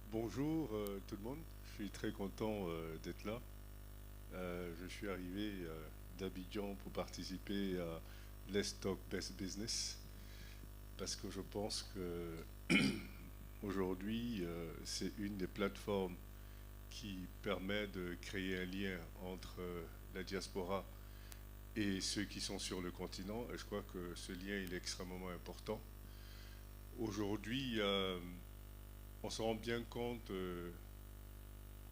Bonjour tout le monde, je suis très content d'être là. Je suis arrivé d'Abidjan pour participer à Let's Talk Best Business parce que je pense que aujourd'hui c'est une des plateformes qui permet de créer un lien entre la diaspora et ceux qui sont sur le continent, et je crois que ce lien il est extrêmement important. Aujourd'hui, on se rend bien compte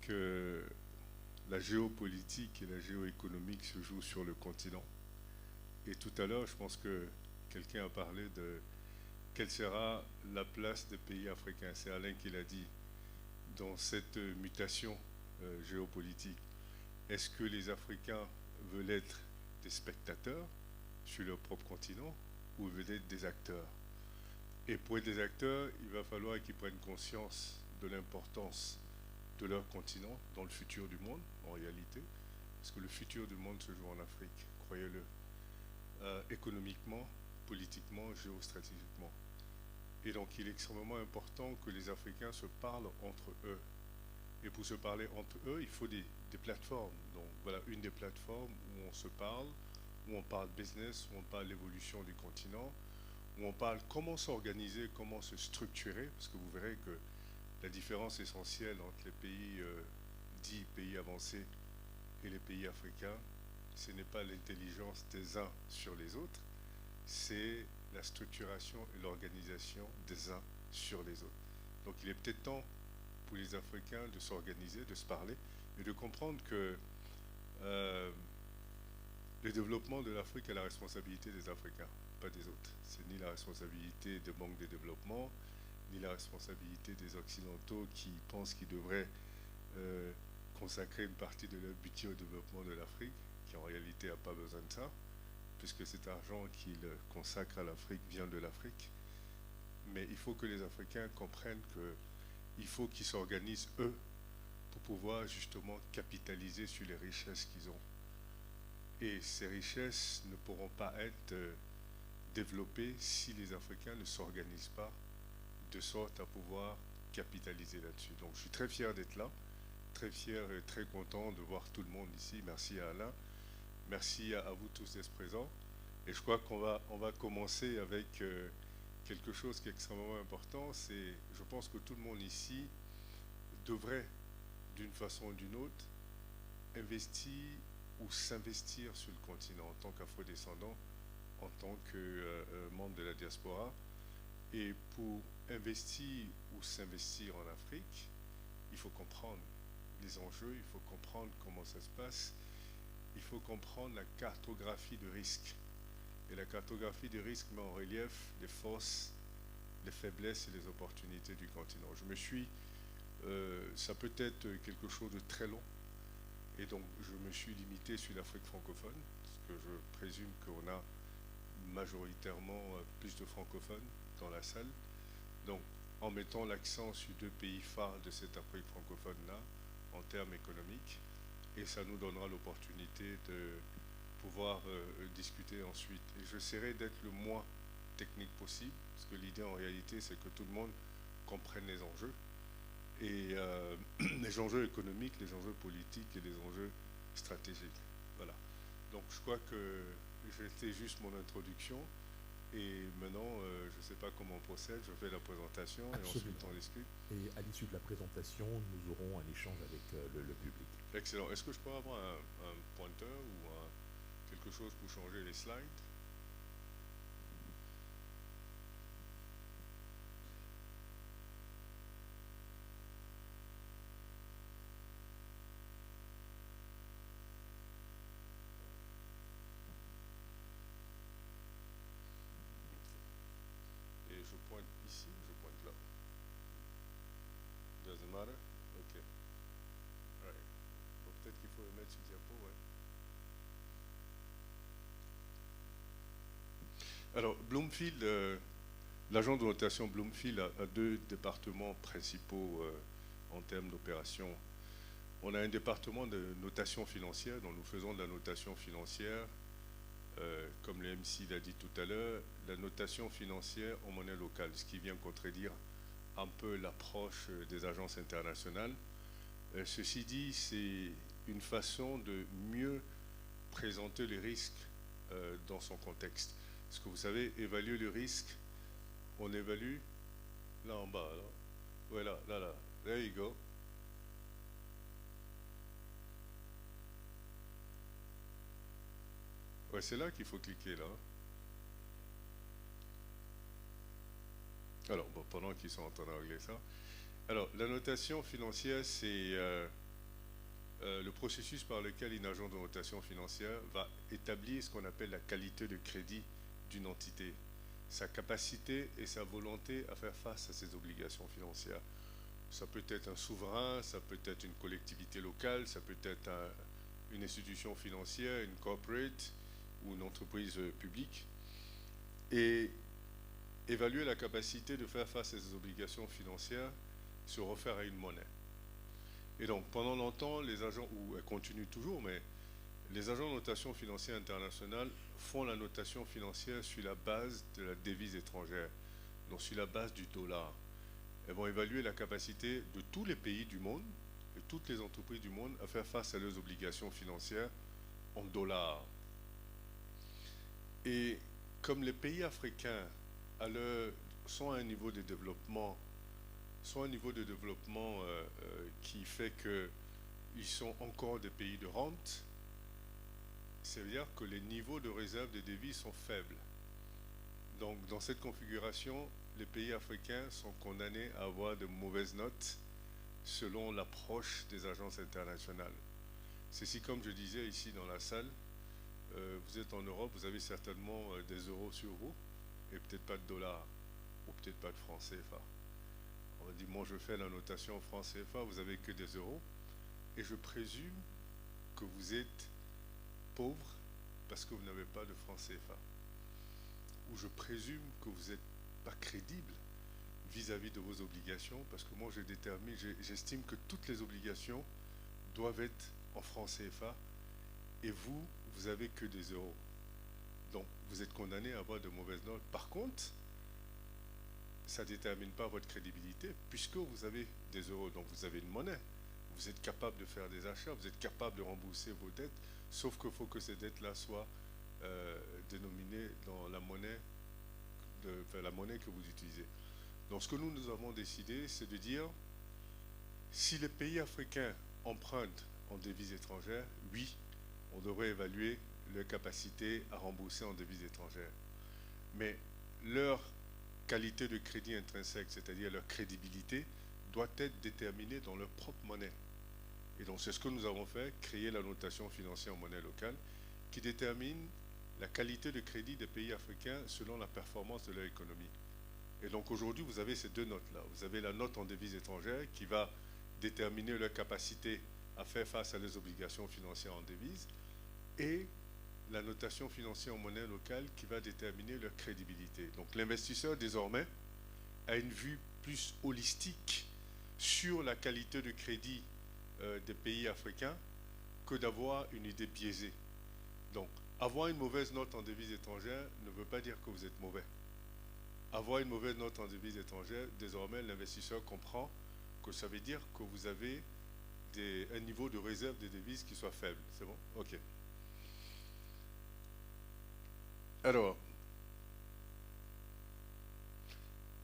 que la géopolitique et la géoéconomique se jouent sur le continent. Et tout à l'heure, je pense que quelqu'un a parlé de quelle sera la place des pays africains. C'est Alain qui l'a dit dans cette mutation géopolitique. Est-ce que les Africains veulent être des spectateurs sur leur propre continent ou veulent être des acteurs? Et pour être des acteurs, il va falloir qu'ils prennent conscience de l'importance de leur continent dans le futur du monde, en réalité, parce que le futur du monde se joue en Afrique, croyez-le, économiquement, politiquement, géostratégiquement. Et donc il est extrêmement important que les Africains se parlent entre eux. Et pour se parler entre eux, il faut des plateformes. Donc voilà une des plateformes où on se parle, où on parle business, où on parle l'évolution du continent, où on parle comment s'organiser, comment se structurer, parce que vous verrez que la différence essentielle entre les pays dits pays avancés et les pays africains, ce n'est pas l'intelligence des uns sur les autres, c'est la structuration et l'organisation des uns sur les autres. Donc il est peut-être temps pour les Africains de s'organiser, de se parler et de comprendre que euh, le développement de l'Afrique est la responsabilité des Africains, pas des autres. C'est ni la responsabilité des banques de développement, ni la responsabilité des Occidentaux qui pensent qu'ils devraient euh, consacrer une partie de leur budget au développement de l'Afrique, qui en réalité n'a pas besoin de ça, puisque cet argent qu'ils consacrent à l'Afrique vient de l'Afrique. Mais il faut que les Africains comprennent qu'il faut qu'ils s'organisent, eux, pour pouvoir justement capitaliser sur les richesses qu'ils ont. Et ces richesses ne pourront pas être développées si les Africains ne s'organisent pas de sorte à pouvoir capitaliser là-dessus. Donc je suis très fier d'être là, très fier et très content de voir tout le monde ici. Merci à Alain, merci à vous tous d'être présents. Et je crois qu'on va commencer avec quelque chose qui est extrêmement important. C'est, je pense que tout le monde ici devrait, d'une façon ou d'une autre, investir ou s'investir sur le continent en tant qu'afro-descendant, en tant que membre de la diaspora. Et pour investir ou s'investir en Afrique, il faut comprendre les enjeux, il faut comprendre comment ça se passe, il faut comprendre la cartographie de risque. Et la cartographie des risques met en relief les forces, les faiblesses et les opportunités du continent. Ça peut être quelque chose de très long, et donc je me suis limité sur l'Afrique francophone, parce que je présume qu'on a majoritairement plus de francophones dans la salle. Donc, en mettant l'accent sur deux pays phares de cette Afrique francophone-là, en termes économiques, et ça nous donnera l'opportunité de pouvoir discuter ensuite. Et j'essaierai d'être le moins technique possible, parce que l'idée en réalité, c'est que tout le monde comprenne les enjeux, et les enjeux économiques, les enjeux politiques et les enjeux stratégiques. Voilà. Donc je crois que c'était juste mon introduction. Et maintenant, je ne sais pas comment on procède, je fais la présentation et ensuite Absolument. on discute. Et à l'issue de la présentation, nous aurons un échange avec le public. Excellent. Est-ce que je peux avoir un pointeur ou quelque chose pour changer les slides? Et je pointe ici, je pointe là. Doesn't matter? Ok. Right. Bon, peut-être qu'il faut le mettre sur diapo, ouais. Alors, Bloomfield, l'agent de notation Bloomfield a deux départements principaux en termes d'opération. On a un département de notation financière, dont nous faisons de la notation financière, comme le MC l'a dit tout à l'heure, la notation financière en monnaie locale, ce qui vient contredire un peu l'approche des agences internationales. Ceci dit, c'est une façon de mieux présenter les risques dans son contexte. Parce que vous savez, évaluer le risque, on évalue là en bas. Là. Voilà, là. There you go. Ouais, c'est là qu'il faut cliquer, là. Alors, bon, pendant qu'ils sont en train de régler ça. Alors, la notation financière, c'est le processus par lequel une agence de notation financière va établir ce qu'on appelle la qualité de crédit d'une entité, sa capacité et sa volonté à faire face à ses obligations financières. Ça peut être un souverain, ça peut être une collectivité locale, ça peut être une institution financière, une corporate ou une entreprise publique. Et évaluer la capacité de faire face à ses obligations financières se refaire à une monnaie. Et donc, pendant longtemps, les agents, ou elles continuent toujours, mais les agents de notation financière internationale font la notation financière sur la base de la devise étrangère, donc sur la base du dollar. Elles vont évaluer la capacité de tous les pays du monde et toutes les entreprises du monde à faire face à leurs obligations financières en dollars. Et comme les pays africains sont à un niveau de développement qui fait qu'ils sont encore des pays de rente, c'est-à-dire que les niveaux de réserve des devises sont faibles. Donc, dans cette configuration, les pays africains sont condamnés à avoir de mauvaises notes selon l'approche des agences internationales. Ceci, comme je disais ici dans la salle, vous êtes en Europe, vous avez certainement des euros sur vous, et peut-être pas de dollars, ou peut-être pas de francs CFA. On dit, moi je fais la notation en francs CFA, vous n'avez que des euros, et je présume que vous êtes pauvre parce que vous n'avez pas de francs CFA. Ou je présume que vous n'êtes pas crédible vis-à-vis de vos obligations, parce que moi j'estime que toutes les obligations doivent être en francs CFA, et vous avez que des euros. Donc, vous êtes condamné à avoir de mauvaises notes. Par contre, ça ne détermine pas votre crédibilité, puisque vous avez des euros, donc vous avez une monnaie. Vous êtes capable de faire des achats, vous êtes capable de rembourser vos dettes, sauf qu'il faut que ces dettes-là soient dénominées dans la monnaie que vous utilisez. Donc, ce que nous avons décidé, c'est de dire, si les pays africains empruntent en devises étrangères, oui, on devrait évaluer leur capacité à rembourser en devises étrangères. Mais leur qualité de crédit intrinsèque, c'est-à-dire leur crédibilité, doit être déterminée dans leur propre monnaie. Et donc c'est ce que nous avons fait, créer la notation financière en monnaie locale, qui détermine la qualité de crédit des pays africains selon la performance de leur économie. Et donc aujourd'hui, vous avez ces deux notes-là. Vous avez la note en devises étrangères qui va déterminer leur capacité à faire face à leurs obligations financières en devises, et la notation financière en monnaie locale qui va déterminer leur crédibilité. Donc l'investisseur désormais a une vue plus holistique sur la qualité de crédit des pays africains que d'avoir une idée biaisée. Donc avoir une mauvaise note en devise étrangère ne veut pas dire que vous êtes mauvais. Avoir une mauvaise note en devise étrangère, désormais l'investisseur comprend que ça veut dire que vous avez un niveau de réserve des devises qui soit faible. C'est bon? Ok. Alors,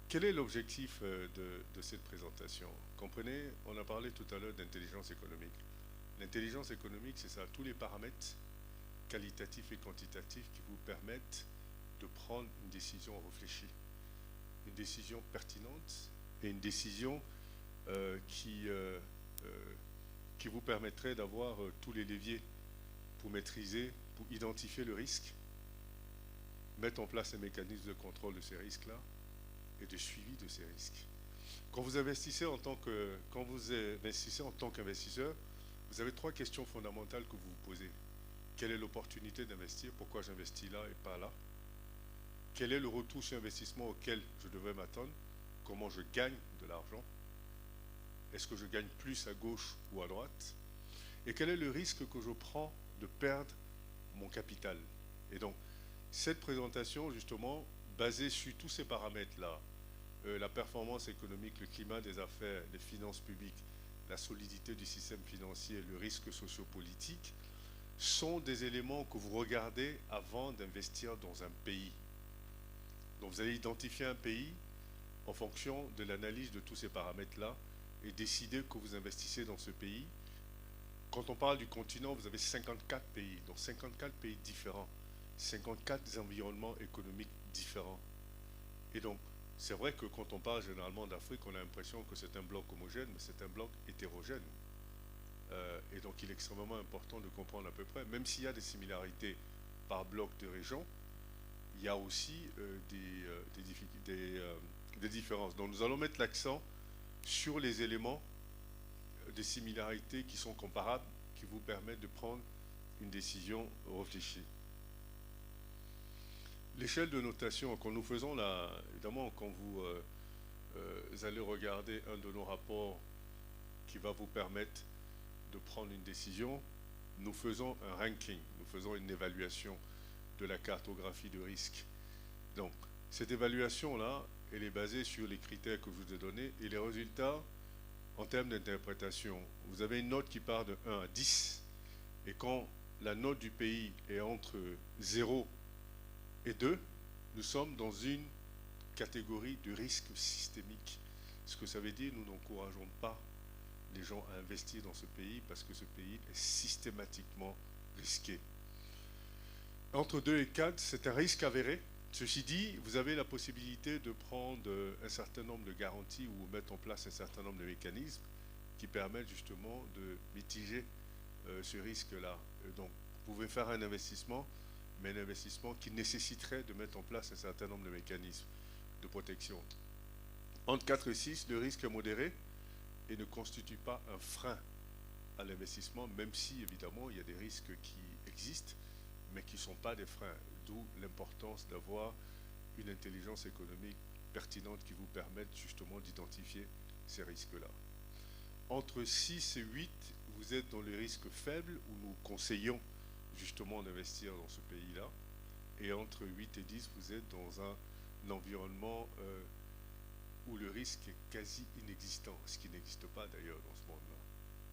quel est l'objectif de cette présentation? Comprenez, on a parlé tout à l'heure d'intelligence économique. L'intelligence économique, c'est ça, tous les paramètres qualitatifs et quantitatifs qui vous permettent de prendre une décision réfléchie, une décision pertinente et une décision qui vous permettrait d'avoir tous les leviers pour maîtriser, pour identifier le risque, mettre en place un mécanisme de contrôle de ces risques-là et de suivi de ces risques. Quand vous investissez en tant qu'investisseur, vous avez trois questions fondamentales que vous vous posez. Quelle est l'opportunité d'investir? Pourquoi j'investis là et pas là? Quel est le retour sur investissement auquel je devrais m'attendre? Comment je gagne de l'argent? Est-ce que je gagne plus à gauche ou à droite? Et quel est le risque que je prends de perdre mon capital? Et donc, cette présentation, justement, basée sur tous ces paramètres-là, la performance économique, le climat des affaires, les finances publiques, la solidité du système financier, le risque sociopolitique, sont des éléments que vous regardez avant d'investir dans un pays. Donc vous allez identifier un pays en fonction de l'analyse de tous ces paramètres-là et décider que vous investissez dans ce pays. Quand on parle du continent, vous avez 54 pays, donc 54 pays différents, 54 environnements économiques différents. Et donc, c'est vrai que quand on parle généralement d'Afrique, on a l'impression que c'est un bloc homogène, mais c'est un bloc hétérogène. Et donc, il est extrêmement important de comprendre à peu près, même s'il y a des similarités par bloc de région, il y a aussi des différences. Donc, nous allons mettre l'accent sur les éléments de similarités qui sont comparables, qui vous permettent de prendre une décision réfléchie. L'échelle de notation, quand nous faisons là, évidemment, quand vous allez regarder un de nos rapports qui va vous permettre de prendre une décision, nous faisons un ranking, nous faisons une évaluation de la cartographie de risque. Donc, cette évaluation-là, elle est basée sur les critères que je vous ai donnés et les résultats en termes d'interprétation. Vous avez une note qui part de 1 à 10 et quand la note du pays est entre 0 et 2, nous sommes dans une catégorie de risque systémique. Ce que ça veut dire, nous n'encourageons pas les gens à investir dans ce pays parce que ce pays est systématiquement risqué. Entre 2 et 4, c'est un risque avéré. Ceci dit, vous avez la possibilité de prendre un certain nombre de garanties ou mettre en place un certain nombre de mécanismes qui permettent justement de mitiger ce risque-là. Donc, vous pouvez faire un investissement, mais un investissement qui nécessiterait de mettre en place un certain nombre de mécanismes de protection. Entre 4 et 6, le risque est modéré et ne constitue pas un frein à l'investissement, même si, évidemment, il y a des risques qui existent, mais qui ne sont pas des freins, d'où l'importance d'avoir une intelligence économique pertinente qui vous permette justement d'identifier ces risques-là. Entre 6 et 8, vous êtes dans les risques faibles, où nous conseillons justement d'investir dans ce pays-là, et entre 8 et 10, vous êtes dans un environnement où le risque est quasi inexistant, ce qui n'existe pas d'ailleurs dans ce monde-là,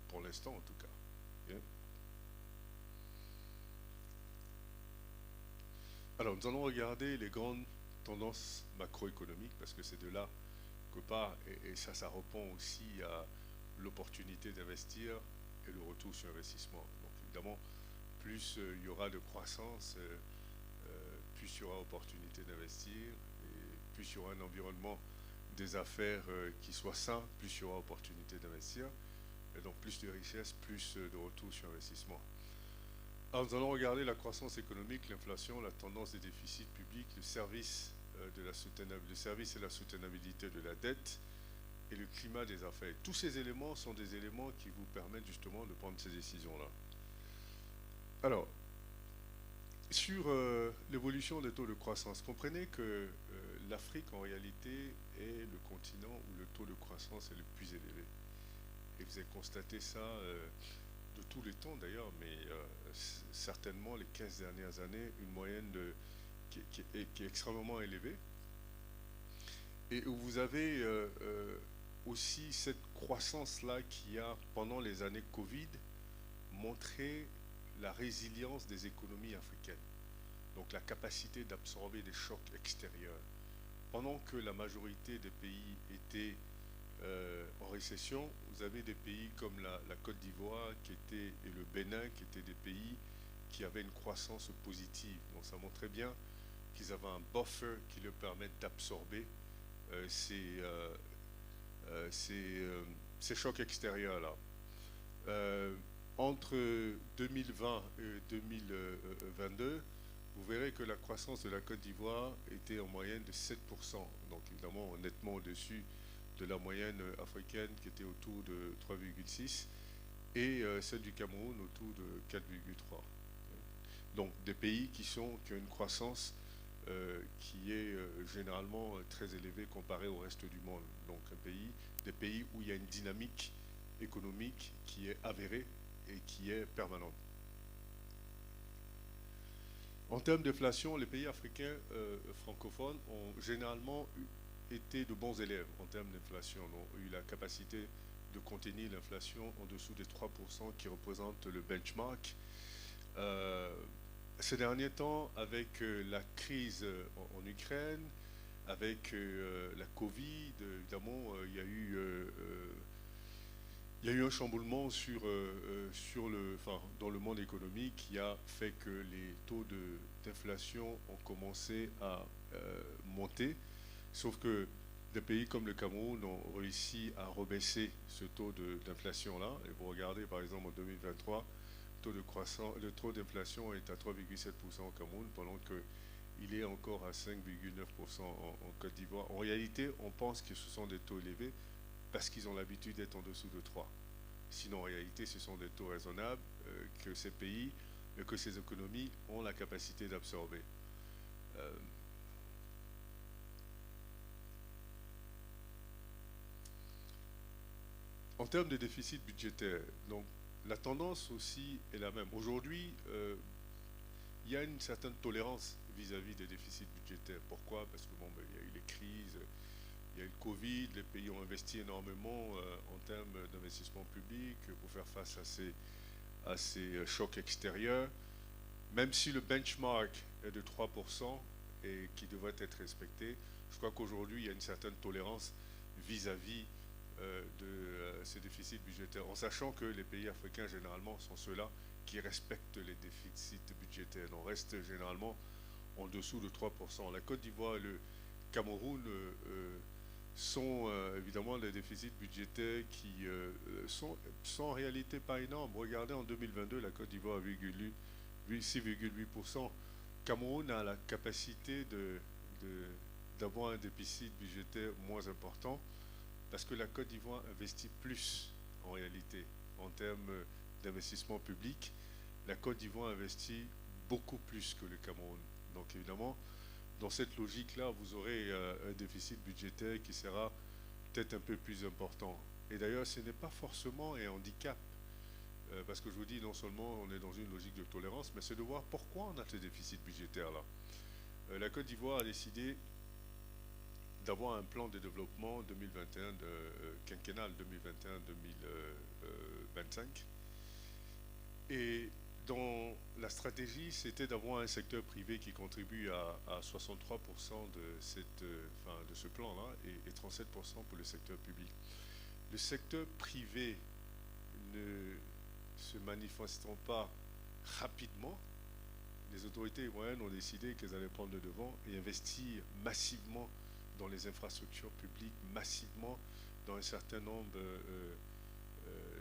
pour l'instant en tout cas. Bien. Alors, nous allons regarder les grandes tendances macroéconomiques, parce que c'est de là que part, et ça répond aussi à l'opportunité d'investir et le retour sur investissement. Donc, évidemment, plus il y aura de croissance, plus il y aura opportunité d'investir, et plus il y aura un environnement des affaires qui soit sain, plus il y aura opportunité d'investir, et donc plus de richesse, plus de retour sur investissement. Alors, nous allons regarder la croissance économique, l'inflation, la tendance des déficits publics, le service et la soutenabilité de la dette et le climat des affaires. Tous ces éléments sont des éléments qui vous permettent justement de prendre ces décisions-là. Alors, sur l'évolution des taux de croissance, comprenez que l'Afrique en réalité est le continent où le taux de croissance est le plus élevé. Et vous avez constaté ça de tous les temps d'ailleurs, mais certainement les 15 dernières années, une moyenne qui est extrêmement élevée. Et où vous avez aussi cette croissance-là qui a, pendant les années Covid, montré la résilience des économies africaines. Donc la capacité d'absorber des chocs extérieurs. Pendant que la majorité des pays étaient en récession, vous avez des pays comme la Côte d'Ivoire et le Bénin qui étaient des pays qui avaient une croissance positive. Donc ça montrait bien qu'ils avaient un buffer qui leur permet d'absorber ces chocs extérieurs-là. Entre 2020 et 2022, vous verrez que la croissance de la Côte d'Ivoire était en moyenne de 7%, donc évidemment nettement au-dessus de la moyenne africaine qui était autour de 3,6 et celle du Cameroun autour de 4,3. Donc des pays qui ont une croissance qui est généralement très élevée comparée au reste du monde. Donc des pays où il y a une dynamique économique qui est avérée et qui est permanente. En termes d'inflation, les pays africains francophones ont généralement été de bons élèves en termes d'inflation, ont eu la capacité de contenir l'inflation en dessous des 3% qui représente le benchmark. Ces derniers temps, avec la crise en Ukraine, avec la Covid, évidemment, il y a eu un chamboulement dans le monde économique qui a fait que les taux d'inflation ont commencé à monter. Sauf que des pays comme le Cameroun ont réussi à rebaisser ce taux d'inflation-là. Et vous regardez par exemple en 2023, le taux d'inflation est à 3,7% au Cameroun, pendant qu'il est encore à 5,9% en Côte d'Ivoire. En réalité, on pense que ce sont des taux élevés parce qu'ils ont l'habitude d'être en dessous de 3. Sinon, en réalité, ce sont des taux raisonnables que ces pays, que ces économies ont la capacité d'absorber. En termes de déficit budgétaire, donc la tendance aussi est la même. Aujourd'hui, il y a une certaine tolérance vis-à-vis des déficits budgétaires. Pourquoi? Parce que bon, il y a eu les crises, il y a eu le Covid, les pays ont investi énormément en termes d'investissement public pour faire face à ces chocs extérieurs. Même si le benchmark est de 3% et qui devrait être respecté, je crois qu'aujourd'hui, il y a une certaine tolérance vis-à-vis de ces déficits budgétaires, en sachant que les pays africains, généralement, sont ceux-là qui respectent les déficits budgétaires. On reste généralement en dessous de 3%. La Côte d'Ivoire et le Cameroun sont évidemment des déficits budgétaires qui sont en réalité pas énormes. Regardez, en 2022, la Côte d'Ivoire a 6,8%. Cameroun a la capacité d'avoir un déficit budgétaire moins important parce que la Côte d'Ivoire investit plus en réalité en termes d'investissement public. La Côte d'Ivoire investit beaucoup plus que le Cameroun. Donc évidemment, dans cette logique-là, vous aurez un déficit budgétaire qui sera peut-être un peu plus important. Et d'ailleurs, ce n'est pas forcément un handicap, parce que je vous dis, non seulement on est dans une logique de tolérance, mais c'est de voir pourquoi on a ce déficit budgétaire-là. La Côte d'Ivoire a décidé d'avoir un plan de développement 2021, quinquennal 2021-2025. Et dans la stratégie, c'était d'avoir un secteur privé qui contribue à 63% de ce plan-là et 37% pour le secteur public. Le secteur privé ne se manifestant pas rapidement, les autorités ivoiriennes ont décidé qu'elles allaient prendre le devant et investir massivement dans les infrastructures publiques, massivement dans un certain nombre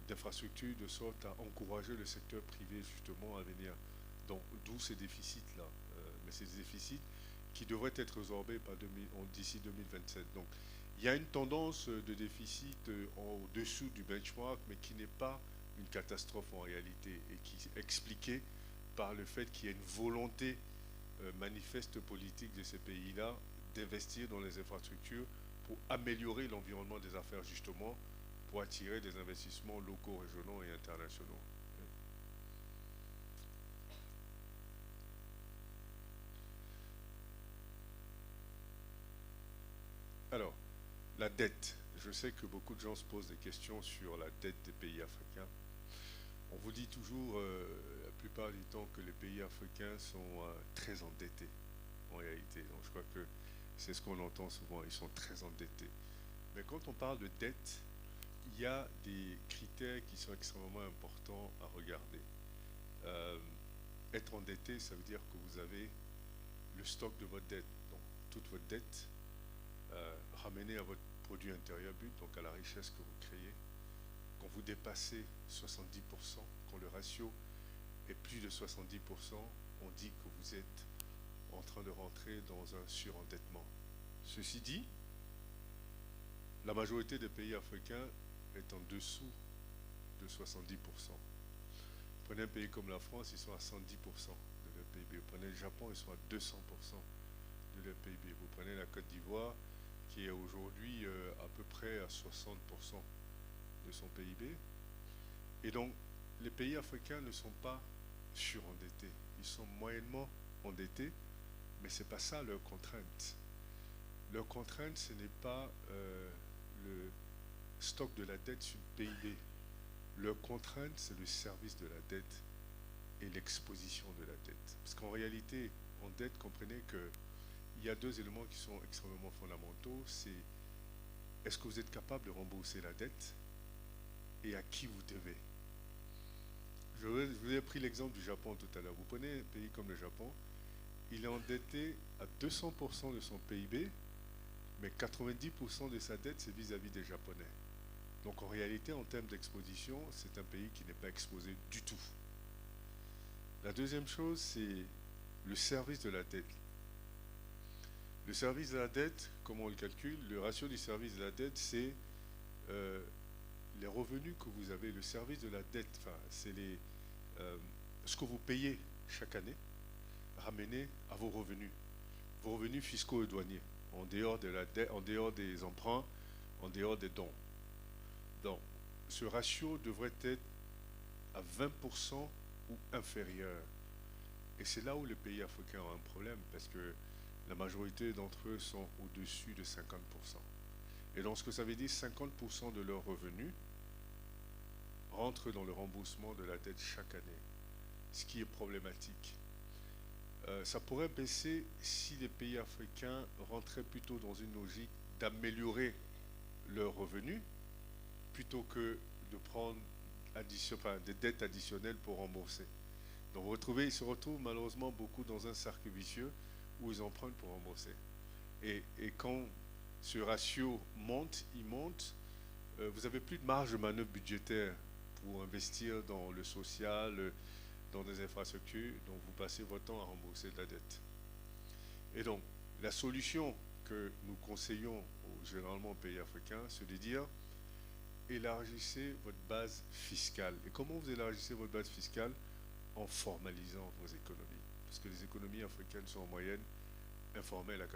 d'infrastructures, de sorte à encourager le secteur privé justement à venir. Donc d'où ces déficits-là. Mais ces déficits qui devraient être résorbés d'ici 2027. Donc il y a une tendance de déficit au-dessous du benchmark, mais qui n'est pas une catastrophe en réalité, et qui est expliquée par le fait qu'il y a une volonté manifeste politique de ces pays-là d'investir dans les infrastructures pour améliorer l'environnement des affaires, justement, pour attirer des investissements locaux, régionaux et internationaux. Alors, la dette. Je sais que beaucoup de gens se posent des questions sur la dette des pays africains. On vous dit toujours, la plupart du temps, que les pays africains sont très endettés, en réalité. Donc je crois que c'est ce qu'on entend souvent, ils sont très endettés. Mais quand on parle de dette, il y a des critères qui sont extrêmement importants à regarder. Être endetté, ça veut dire que vous avez le stock de votre dette, donc toute votre dette, ramenée à votre produit intérieur brut, donc à la richesse que vous créez. Quand vous dépassez 70%, quand le ratio est plus de 70%, on dit que vous êtes en train de rentrer dans un surendettement. Ceci dit, la majorité des pays africains est en dessous de 70%. Prenez un pays comme la France, ils sont à 110% de leur PIB. Vous prenez le Japon, ils sont à 200% de leur PIB. Vous prenez la Côte d'Ivoire, qui est aujourd'hui à peu près à 60% de son PIB. Et donc, les pays africains ne sont pas surendettés. Ils sont moyennement endettés, mais ce n'est pas ça leur contrainte. Leur contrainte, ce n'est pas le stock de la dette sur le PIB. Leur contrainte, c'est le service de la dette et l'exposition de la dette. Parce qu'en réalité, en dette, comprenez qu'il y a deux éléments qui sont extrêmement fondamentaux. C'est est-ce que vous êtes capable de rembourser la dette et à qui vous devez. Je vous ai pris l'exemple du Japon tout à l'heure. Vous prenez un pays comme le Japon, il est endetté à 200% de son PIB, mais 90% de sa dette, c'est vis-à-vis des Japonais. Donc en réalité, en termes d'exposition, c'est un pays qui n'est pas exposé du tout. La deuxième chose, c'est le service de la dette. Le service de la dette, comment on le calcule? Le ratio du service de la dette, c'est les revenus que vous avez. Le service de la dette, enfin, c'est ce que vous payez chaque année, ramené à vos revenus fiscaux et douaniers, en dehors de la dette, en dehors des emprunts, en dehors des dons. Donc, ce ratio devrait être à 20% ou inférieur. Et c'est là où les pays africains ont un problème, parce que la majorité d'entre eux sont au-dessus de 50%. Et donc, ce que ça veut dire, 50% de leurs revenus rentrent dans le remboursement de la dette chaque année, ce qui est problématique. Ça pourrait baisser si les pays africains rentraient plutôt dans une logique d'améliorer leurs revenus, plutôt que de prendre des dettes additionnelles pour rembourser. Donc ils se retrouvent malheureusement beaucoup dans un cercle vicieux où ils empruntent pour rembourser. Et quand ce ratio monte, vous n'avez plus de marge de manœuvre budgétaire pour investir dans le social, dans des infrastructures, donc vous passez votre temps à rembourser de la dette. Et donc, la solution que nous conseillons généralement aux pays africains, c'est de dire élargissez votre base fiscale. Et comment vous élargissez votre base fiscale? En formalisant vos économies. Parce que les économies africaines sont en moyenne informelles à 80%.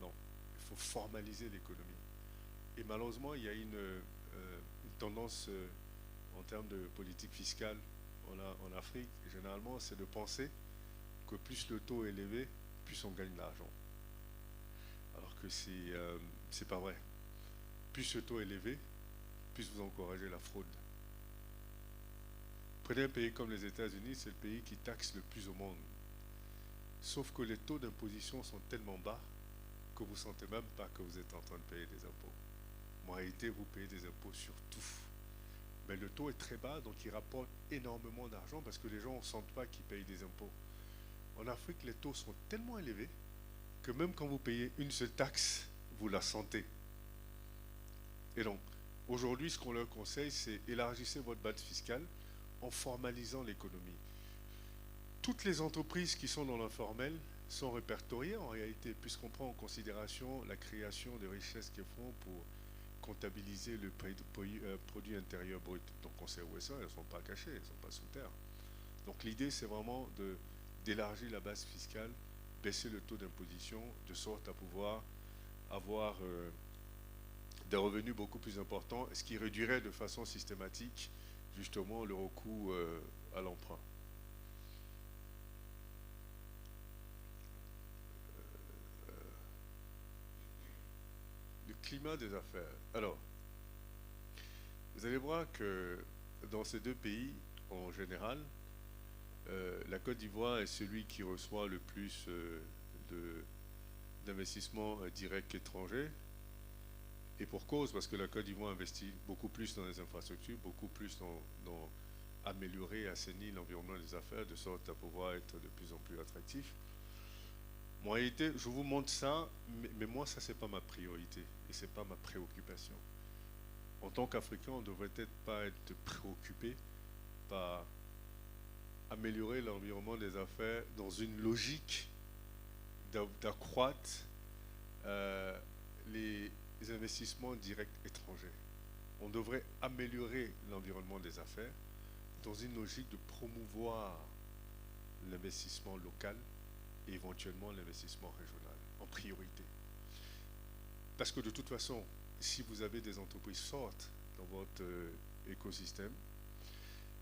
Non, il faut formaliser l'économie. Et malheureusement, il y a une tendance en termes de politique fiscale en Afrique, généralement, c'est de penser que plus le taux est élevé, plus on gagne de l'argent. Alors que c'est pas vrai. Plus ce taux est élevé, plus vous encouragez la fraude. Prenez un pays comme les États-Unis, c'est le pays qui taxe le plus au monde. Sauf que les taux d'imposition sont tellement bas que vous ne sentez même pas que vous êtes en train de payer des impôts. En réalité, vous payez des impôts sur tout. Mais le taux est très bas, donc il rapporte énormément d'argent parce que les gens ne sentent pas qu'ils payent des impôts. En Afrique, les taux sont tellement élevés que même quand vous payez une seule taxe, vous la sentez. Et donc, aujourd'hui, ce qu'on leur conseille, c'est élargissez votre base fiscale en formalisant l'économie. Toutes les entreprises qui sont dans l'informel sont répertoriées en réalité, puisqu'on prend en considération la création de richesses qu'elles font pour comptabiliser le produit intérieur brut. Donc on sait où elles sont, elles ne sont pas cachées, elles ne sont pas sous terre. Donc l'idée, c'est vraiment d'élargir la base fiscale, baisser le taux d'imposition, de sorte à pouvoir avoir des revenus beaucoup plus importants, ce qui réduirait de façon systématique justement le recours à l'emprunt. Le climat des affaires. Alors, vous allez voir que dans ces deux pays, en général, la Côte d'Ivoire est celui qui reçoit le plus d'investissements directs étrangers. Et pour cause, parce que la Côte d'Ivoire investit beaucoup plus dans les infrastructures, beaucoup plus dans améliorer et assainir l'environnement des affaires, de sorte à pouvoir être de plus en plus attractif. En réalité, je vous montre ça, mais moi, ça, c'est pas ma priorité et c'est pas ma préoccupation. En tant qu'Africain, on ne devrait peut-être pas être préoccupé par améliorer l'environnement des affaires dans une logique d'accroître les investissements directs étrangers. On devrait améliorer l'environnement des affaires dans une logique de promouvoir l'investissement local et éventuellement l'investissement régional en priorité. Parce que de toute façon, si vous avez des entreprises fortes dans votre écosystème,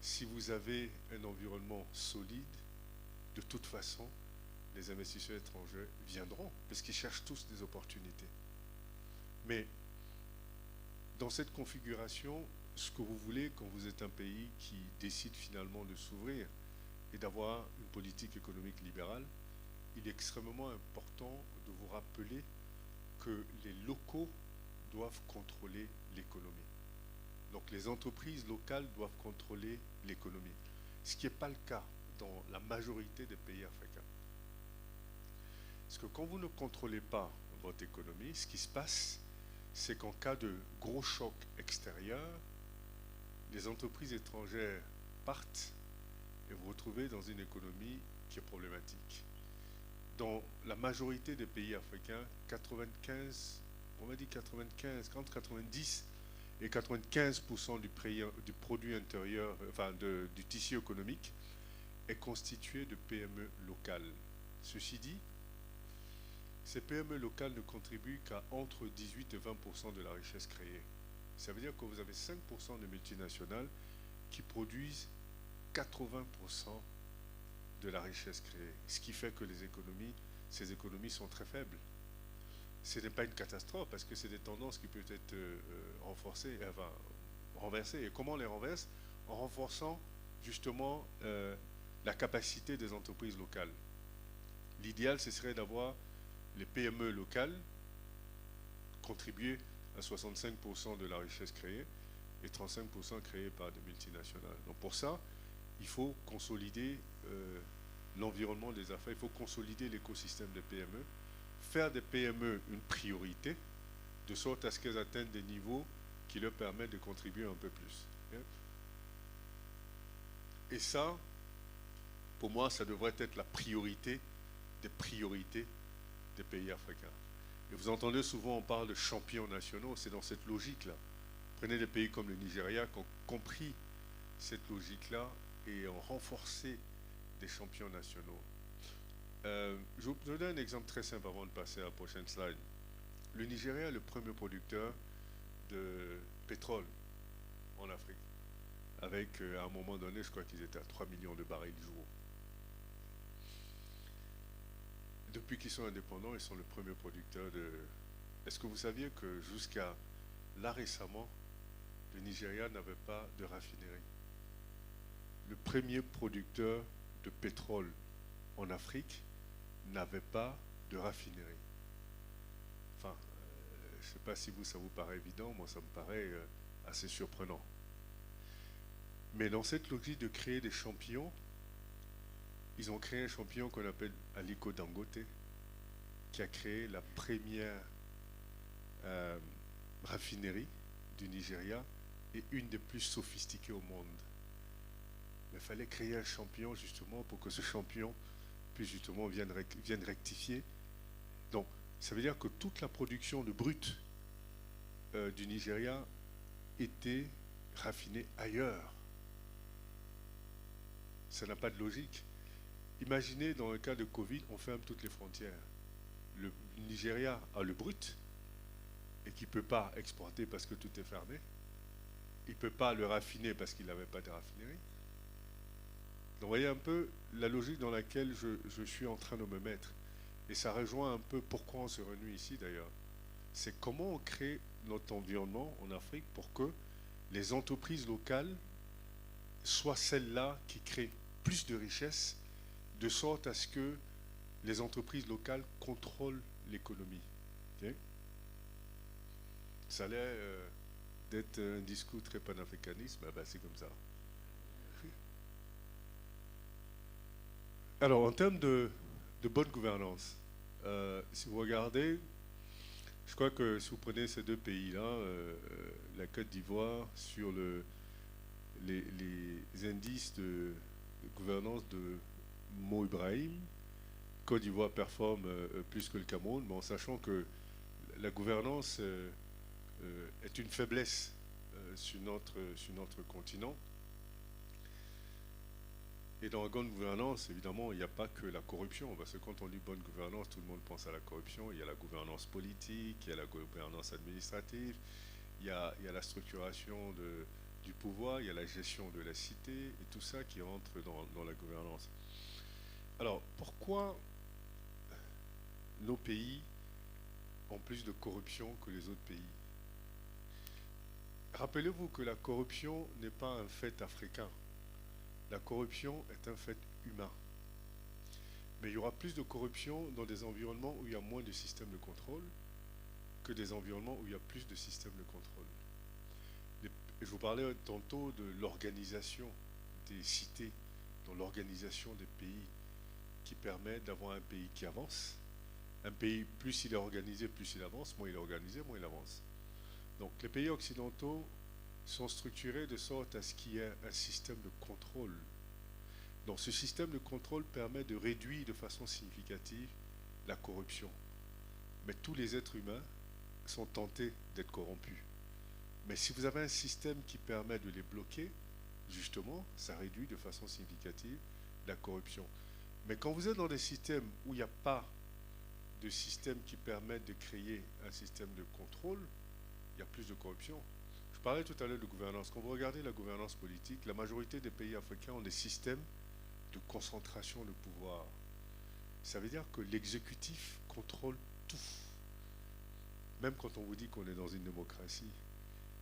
si vous avez un environnement solide, de toute façon, les investisseurs étrangers viendront, parce qu'ils cherchent tous des opportunités. Mais dans cette configuration, ce que vous voulez quand vous êtes un pays qui décide finalement de s'ouvrir et d'avoir une politique économique libérale, il est extrêmement important de vous rappeler que les locaux doivent contrôler l'économie. Donc les entreprises locales doivent contrôler l'économie, ce qui n'est pas le cas dans la majorité des pays africains. Parce que quand vous ne contrôlez pas votre économie, ce qui se passe, c'est qu'en cas de gros choc extérieur, les entreprises étrangères partent et vous vous retrouvez dans une économie qui est problématique. Dans la majorité des pays africains, 95, on va dire 95, entre 90 et 95% du produit intérieur, enfin du tissu économique, est constitué de PME locales. Ceci dit, ces PME locales ne contribuent qu'à entre 18 et 20% de la richesse créée. Ça veut dire que vous avez 5% de multinationales qui produisent 80% de la richesse créée. Ce qui fait que ces économies sont très faibles. Ce n'est pas une catastrophe parce que c'est des tendances qui peuvent être renversées. Et comment on les renverse? En renforçant justement la capacité des entreprises locales. L'idéal, ce serait d'avoir les PME locales contribuer à 65% de la richesse créée et 35% créée par des multinationales. Donc pour ça, il faut consolider l'environnement des affaires, il faut consolider l'écosystème des PME, faire des PME une priorité, de sorte à ce qu'elles atteignent des niveaux qui leur permettent de contribuer un peu plus. Et ça, pour moi, ça devrait être la priorité des priorités des pays africains. Et vous entendez souvent, on parle de champions nationaux, c'est dans cette logique-là. Prenez des pays comme le Nigeria qui ont compris cette logique-là et ont renforcé des champions nationaux. Je vous donne un exemple très simple avant de passer à la prochaine slide. Le Nigeria est le premier producteur de pétrole en Afrique, avec à un moment donné, je crois qu'ils étaient à 3 millions de barils jour. Depuis qu'ils sont indépendants, ils sont le premier producteur de... Est-ce que vous saviez que jusqu'à là récemment, le Nigeria n'avait pas de raffinerie? Le premier producteur de pétrole en Afrique n'avait pas de raffinerie. Enfin, je ne sais pas si ça vous paraît évident, moi ça me paraît assez surprenant. Mais dans cette logique de créer des champions, ils ont créé un champion qu'on appelle Aliko Dangote, qui a créé la première raffinerie du Nigeria et une des plus sophistiquées au monde. Mais il fallait créer un champion justement pour que ce champion puisse justement vienne rectifier. Donc, ça veut dire que toute la production de brut du Nigeria était raffinée ailleurs. Ça n'a pas de logique. Imaginez, dans le cas de Covid, on ferme toutes les frontières. Le Nigeria a le brut et qui ne peut pas exporter parce que tout est fermé. Il ne peut pas le raffiner parce qu'il n'avait pas de raffinerie. Donc vous voyez un peu la logique dans laquelle je suis en train de me mettre. Et ça rejoint un peu pourquoi on se réunit ici d'ailleurs. C'est comment on crée notre environnement en Afrique pour que les entreprises locales soient celles-là qui créent plus de richesses, de sorte à ce que les entreprises locales contrôlent l'économie. Okay? Ça a l'air d'être un discours très panafricaniste, mais ben, c'est comme ça. Alors, en termes de bonne gouvernance, si vous regardez, je crois que si vous prenez ces deux pays-là, la Côte d'Ivoire, sur les indices de gouvernance de Mo Ibrahim, Côte d'Ivoire performe plus que le Cameroun, mais en sachant que la gouvernance est une faiblesse sur notre continent. Et dans la bonne gouvernance, évidemment, il n'y a pas que la corruption, parce que quand on dit bonne gouvernance, tout le monde pense à la corruption. Il y a la gouvernance politique, il y a la gouvernance administrative, il y a la structuration du pouvoir, il y a la gestion de la cité, et tout ça qui rentre dans la gouvernance. Alors, pourquoi nos pays ont plus de corruption que les autres pays. Rappelez-vous que la corruption n'est pas un fait africain. La corruption est un fait humain. Mais il y aura plus de corruption dans des environnements où il y a moins de systèmes de contrôle que des environnements où il y a plus de systèmes de contrôle. Je vous parlais tantôt de l'organisation des cités, dans l'organisation des pays, qui permet d'avoir un pays qui avance. Un pays, plus il est organisé, plus il avance, moins il est organisé, moins il avance. Donc les pays occidentaux sont structurés de sorte à ce qu'il y ait un système de contrôle. Donc ce système de contrôle permet de réduire de façon significative la corruption. Mais tous les êtres humains sont tentés d'être corrompus. Mais si vous avez un système qui permet de les bloquer, justement, ça réduit de façon significative la corruption. Mais quand vous êtes dans des systèmes où il n'y a pas de système qui permettent de créer un système de contrôle, il y a plus de corruption. Je parlais tout à l'heure de gouvernance. Quand vous regardez la gouvernance politique, la majorité des pays africains ont des systèmes de concentration de pouvoir. Ça veut dire que l'exécutif contrôle tout. Même quand on vous dit qu'on est dans une démocratie.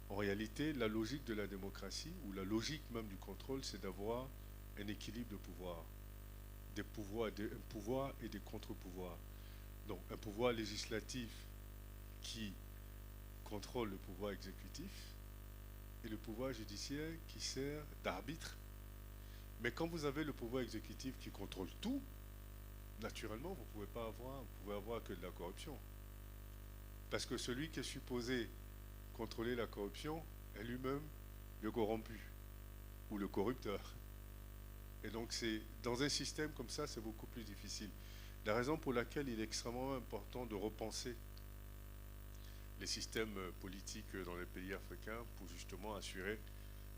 En réalité, la logique de la démocratie, ou la logique même du contrôle, c'est d'avoir un équilibre de pouvoir. Des pouvoirs, un pouvoir et des contre-pouvoirs. Donc un pouvoir législatif qui contrôle le pouvoir exécutif et le pouvoir judiciaire qui sert d'arbitre. Mais quand vous avez le pouvoir exécutif qui contrôle tout, naturellement, vous ne pouvez avoir que de la corruption. Parce que celui qui est supposé contrôler la corruption est lui-même le corrompu ou le corrupteur. Et donc, dans un système comme ça, c'est beaucoup plus difficile. La raison pour laquelle il est extrêmement important de repenser les systèmes politiques dans les pays africains pour justement assurer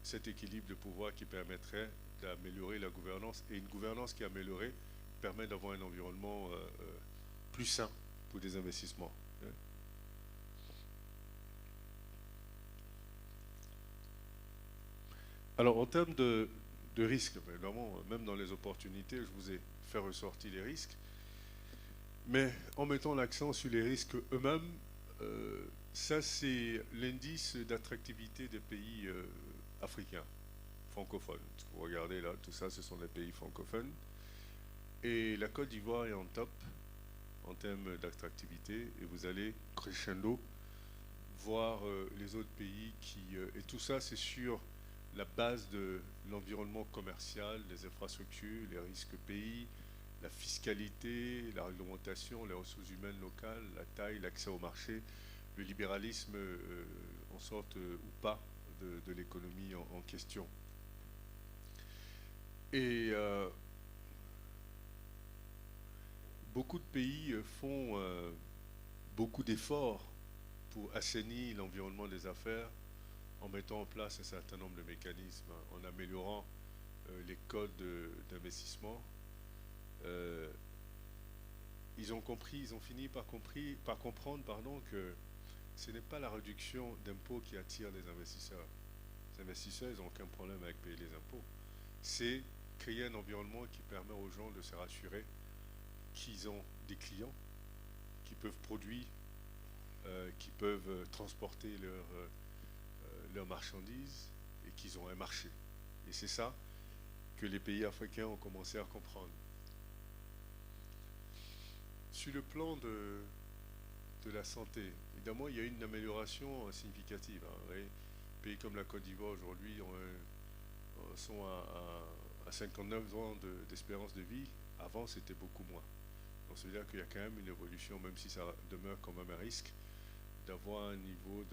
cet équilibre de pouvoir qui permettrait d'améliorer la gouvernance. Et une gouvernance qui est améliorée permet d'avoir un environnement plus sain pour des investissements. Alors, en termes de risques, évidemment, même dans les opportunités, je vous ai fait ressortir les risques. Mais en mettant l'accent sur les risques eux-mêmes, ça c'est l'indice d'attractivité des pays africains, francophones. Ce que vous regardez là, tout ça, ce sont des pays francophones. Et la Côte d'Ivoire est en top en termes d'attractivité. Et vous allez crescendo voir les autres pays et tout ça, c'est sur la base de l'environnement commercial, les infrastructures, les risques pays, la fiscalité, la réglementation, les ressources humaines locales, la taille, l'accès au marché, le libéralisme en sorte ou pas de l'économie en question. Et beaucoup de pays font beaucoup d'efforts pour assainir l'environnement des affaires en mettant en place un certain nombre de mécanismes, en améliorant les codes d'investissement. Ils ont fini par comprendre que ce n'est pas la réduction d'impôts qui attire les investisseurs. Les investisseurs, ils n'ont aucun problème avec payer les impôts. C'est créer un environnement qui permet aux gens de se rassurer qu'ils ont des clients, qui peuvent produire, qui peuvent transporter leurs marchandises et qu'ils ont un marché. Et c'est ça que les pays africains ont commencé à comprendre. Sur le plan de la santé, évidemment, il y a une amélioration significative. Les pays comme la Côte d'Ivoire aujourd'hui sont à 59 ans d'espérance de vie. Avant, c'était beaucoup moins. Donc, ça veut dire qu'il y a quand même une évolution, même si ça demeure quand même un risque, d'avoir un niveau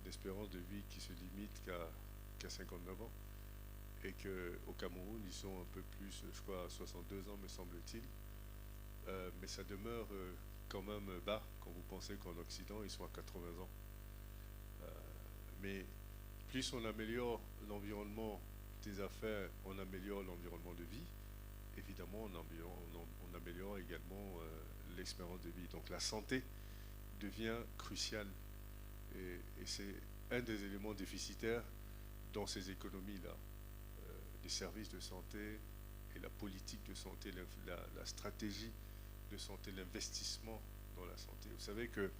d'espérance de vie qui se limite qu'à 59 ans. Et qu'au Cameroun, ils sont un peu plus, je crois, à 62 ans, me semble-t-il. Mais ça demeure quand même bas quand vous pensez qu'en Occident, ils sont à 80 ans. Mais plus on améliore l'environnement des affaires, on améliore l'environnement de vie. Évidemment, on améliore également l'espérance de vie. Donc la santé devient cruciale. Et c'est un des éléments déficitaires dans ces économies-là. Les services de santé et la politique de santé, la stratégie de santé, l'investissement dans la santé. Vous savez que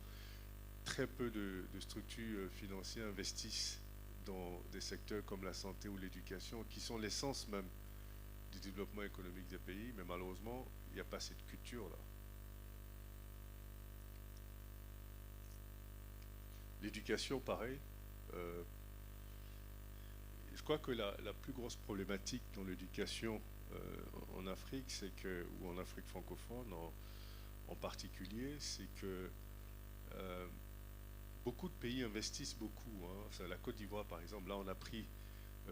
très peu de structures financières investissent dans des secteurs comme la santé ou l'éducation, qui sont l'essence même du développement économique des pays, mais malheureusement, il n'y a pas cette culture-là. L'éducation, pareil. Je crois que la plus grosse problématique dans l'éducation en Afrique, c'est que, ou en Afrique francophone en particulier, c'est que beaucoup de pays investissent beaucoup. Hein. La Côte d'Ivoire, par exemple, là on a pris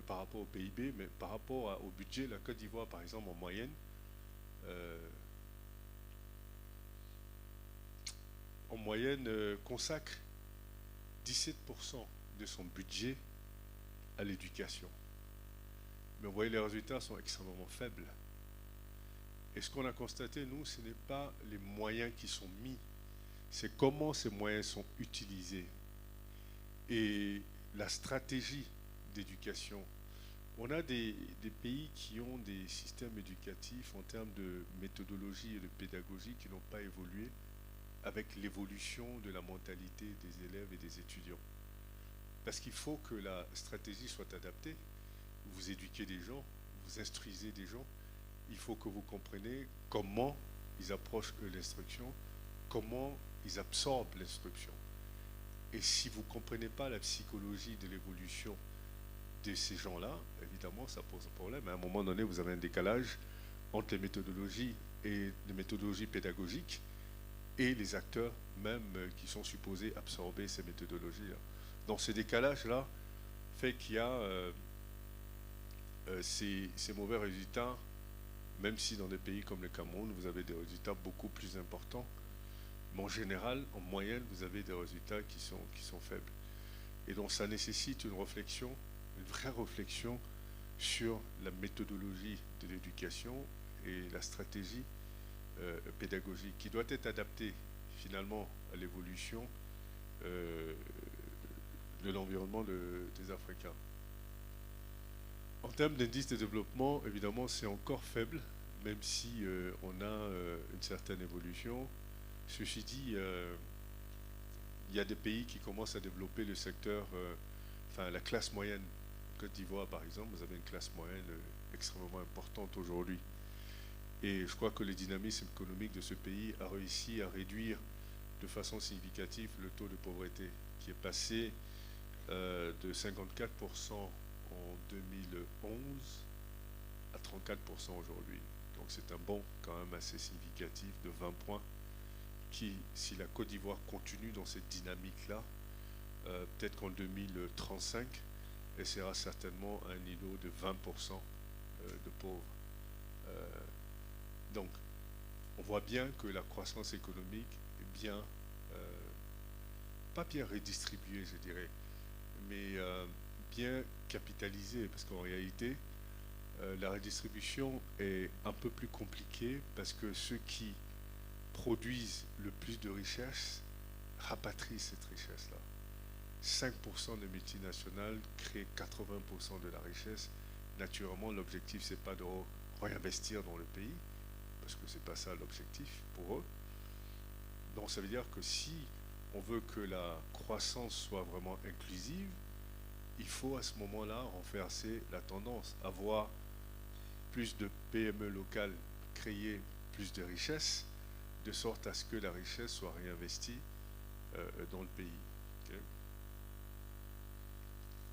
par rapport au PIB, mais par rapport au budget, la Côte d'Ivoire, par exemple, en moyenne, consacre 17% de son budget à l'éducation. Mais vous voyez, les résultats sont extrêmement faibles. Et ce qu'on a constaté, nous, ce n'est pas les moyens qui sont mis, c'est comment ces moyens sont utilisés. Et la stratégie d'éducation. On a des pays qui ont des systèmes éducatifs en termes de méthodologie et de pédagogie qui n'ont pas évolué avec l'évolution de la mentalité des élèves et des étudiants. Parce qu'il faut que la stratégie soit adaptée. Vous éduquez des gens, vous instruisez des gens, il faut que vous compreniez comment ils approchent l'instruction, comment ils absorbent l'instruction. Et si vous ne comprenez pas la psychologie de l'évolution de ces gens-là, évidemment, ça pose un problème. À un moment donné, vous avez un décalage entre les méthodologies et les méthodologies pédagogiques et les acteurs même qui sont supposés absorber ces méthodologies-là. Donc ce décalage-là fait qu'il y a ces mauvais résultats, même si dans des pays comme le Cameroun, vous avez des résultats beaucoup plus importants. Mais en général, en moyenne, vous avez des résultats qui sont faibles. Et donc ça nécessite une réflexion, une vraie réflexion sur la méthodologie de l'éducation et la stratégie pédagogique qui doit être adaptée finalement à l'évolution de l'environnement des Africains. En termes d'indice de développement, évidemment, c'est encore faible, même si on a une certaine évolution. Ceci dit, il y a des pays qui commencent à développer le secteur, la classe moyenne. Côte d'Ivoire, par exemple, vous avez une classe moyenne extrêmement importante aujourd'hui. Et je crois que le dynamisme économique de ce pays a réussi à réduire de façon significative le taux de pauvreté, qui est passé de 54% en 2011 à 34% aujourd'hui. Donc c'est un bond quand même assez significatif de 20 points qui, si la Côte d'Ivoire continue dans cette dynamique-là, peut-être qu'en 2035, elle sera certainement à un niveau de 20% de pauvres. Donc, on voit bien que la croissance économique est bien, pas bien redistribuée, je dirais, mais bien capitalisée, parce qu'en réalité, la redistribution est un peu plus compliquée, parce que ceux qui produisent le plus de richesses rapatrient cette richesse-là. 5% des multinationales créent 80% de la richesse. Naturellement, l'objectif, c'est pas de réinvestir dans le pays, parce que c'est pas ça l'objectif pour eux. Donc ça veut dire que si on veut que la croissance soit vraiment inclusive, il faut à ce moment-là renverser la tendance, avoir plus de PME locales, créer plus de richesses, de sorte à ce que la richesse soit réinvestie dans le pays. Okay.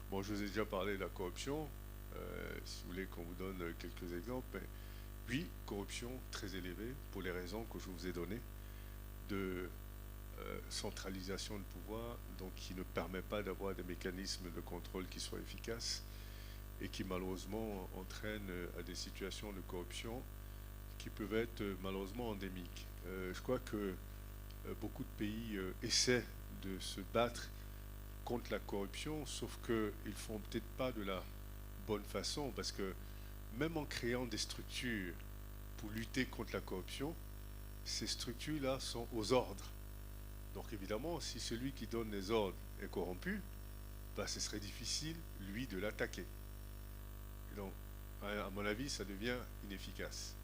Bon, je vous ai déjà parlé de la corruption, si vous voulez qu'on vous donne quelques exemples. Mais, oui, corruption très élevée, pour les raisons que je vous ai données, de centralisation de pouvoir, donc qui ne permet pas d'avoir des mécanismes de contrôle qui soient efficaces et qui malheureusement entraînent à des situations de corruption qui peuvent être malheureusement endémiques. Je crois que beaucoup de pays essaient de se battre contre la corruption, sauf qu'ils ne font peut-être pas de la bonne façon, parce que même en créant des structures pour lutter contre la corruption, ces structures-là sont aux ordres. Donc évidemment, si celui qui donne les ordres est corrompu, ben, ce serait difficile, lui, de l'attaquer. Donc, à mon avis, ça devient inefficace.